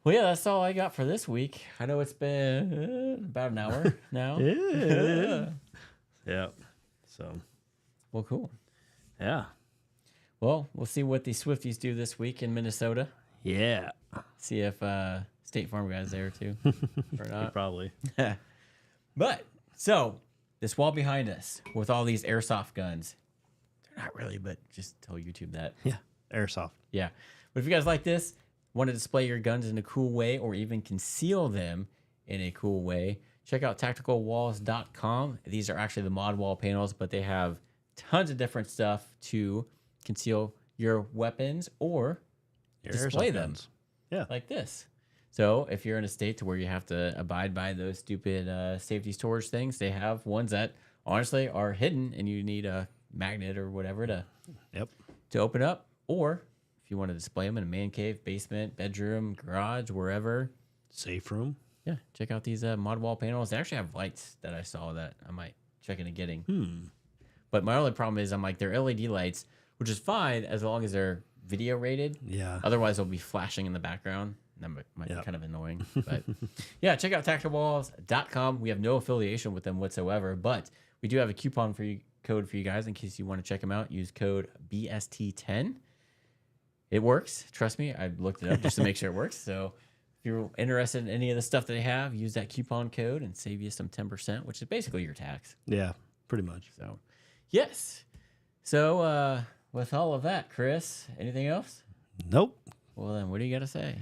[SPEAKER 1] well, yeah, that's all I got for this week. I know it's been about an hour now.
[SPEAKER 2] Yeah. Yep. So,
[SPEAKER 1] Well, cool.
[SPEAKER 2] yeah.
[SPEAKER 1] Well, we'll see what the Swifties do this week in Minnesota.
[SPEAKER 2] Yeah.
[SPEAKER 1] See if State Farm guy's there too or not.
[SPEAKER 2] Probably.
[SPEAKER 1] But so this wall behind us with all these airsoft guns, they're not really, but just tell YouTube that.
[SPEAKER 2] Yeah. Airsoft.
[SPEAKER 1] Yeah. But if you guys like this, want to display your guns in a cool way or even conceal them in a cool way, check out tacticalwalls.com. These are actually the mod wall panels, but they have tons of different stuff to conceal your weapons or
[SPEAKER 2] Your
[SPEAKER 1] display
[SPEAKER 2] airsoft
[SPEAKER 1] them
[SPEAKER 2] guns. Yeah.
[SPEAKER 1] like this. So if you're in a state to where you have to abide by those stupid safety storage things, they have ones that honestly are hidden and you need a magnet or whatever to
[SPEAKER 2] Yep.
[SPEAKER 1] open up. Or if you want to display them in a man cave, basement, bedroom, garage, wherever,
[SPEAKER 2] Safe room.
[SPEAKER 1] yeah, check out these mod wall panels. They actually have lights that I saw that I might check into getting. But my only problem is I'm like, they're LED lights, which is fine as long as they're video rated.
[SPEAKER 2] Yeah.
[SPEAKER 1] Otherwise, they'll be flashing in the background. That might be
[SPEAKER 2] Yep.
[SPEAKER 1] kind of annoying. But yeah, check out tacticalwalls.com. We have no affiliation with them whatsoever, but we do have a coupon code for you guys in case you want to check them out. Use code BST10. It works. Trust me. I looked it up just to make sure it works. So if you're interested in any of the stuff that they have, use that coupon code and save you some 10%, which is basically your tax.
[SPEAKER 2] Yeah. Pretty much.
[SPEAKER 1] So, yes. So, with all of that, Chris, anything else?
[SPEAKER 2] Nope.
[SPEAKER 1] Well, then, what do you got to say?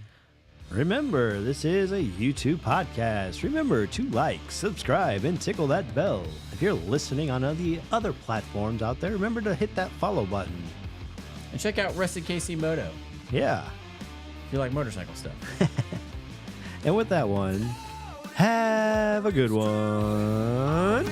[SPEAKER 2] Remember, this is a YouTube podcast. Remember to like, subscribe, and tickle that bell. If you're listening on the other platforms out there, remember to hit that follow button.
[SPEAKER 1] And check out Rested KC Moto
[SPEAKER 2] Yeah.
[SPEAKER 1] if you like motorcycle stuff.
[SPEAKER 2] And with that one, have a good one.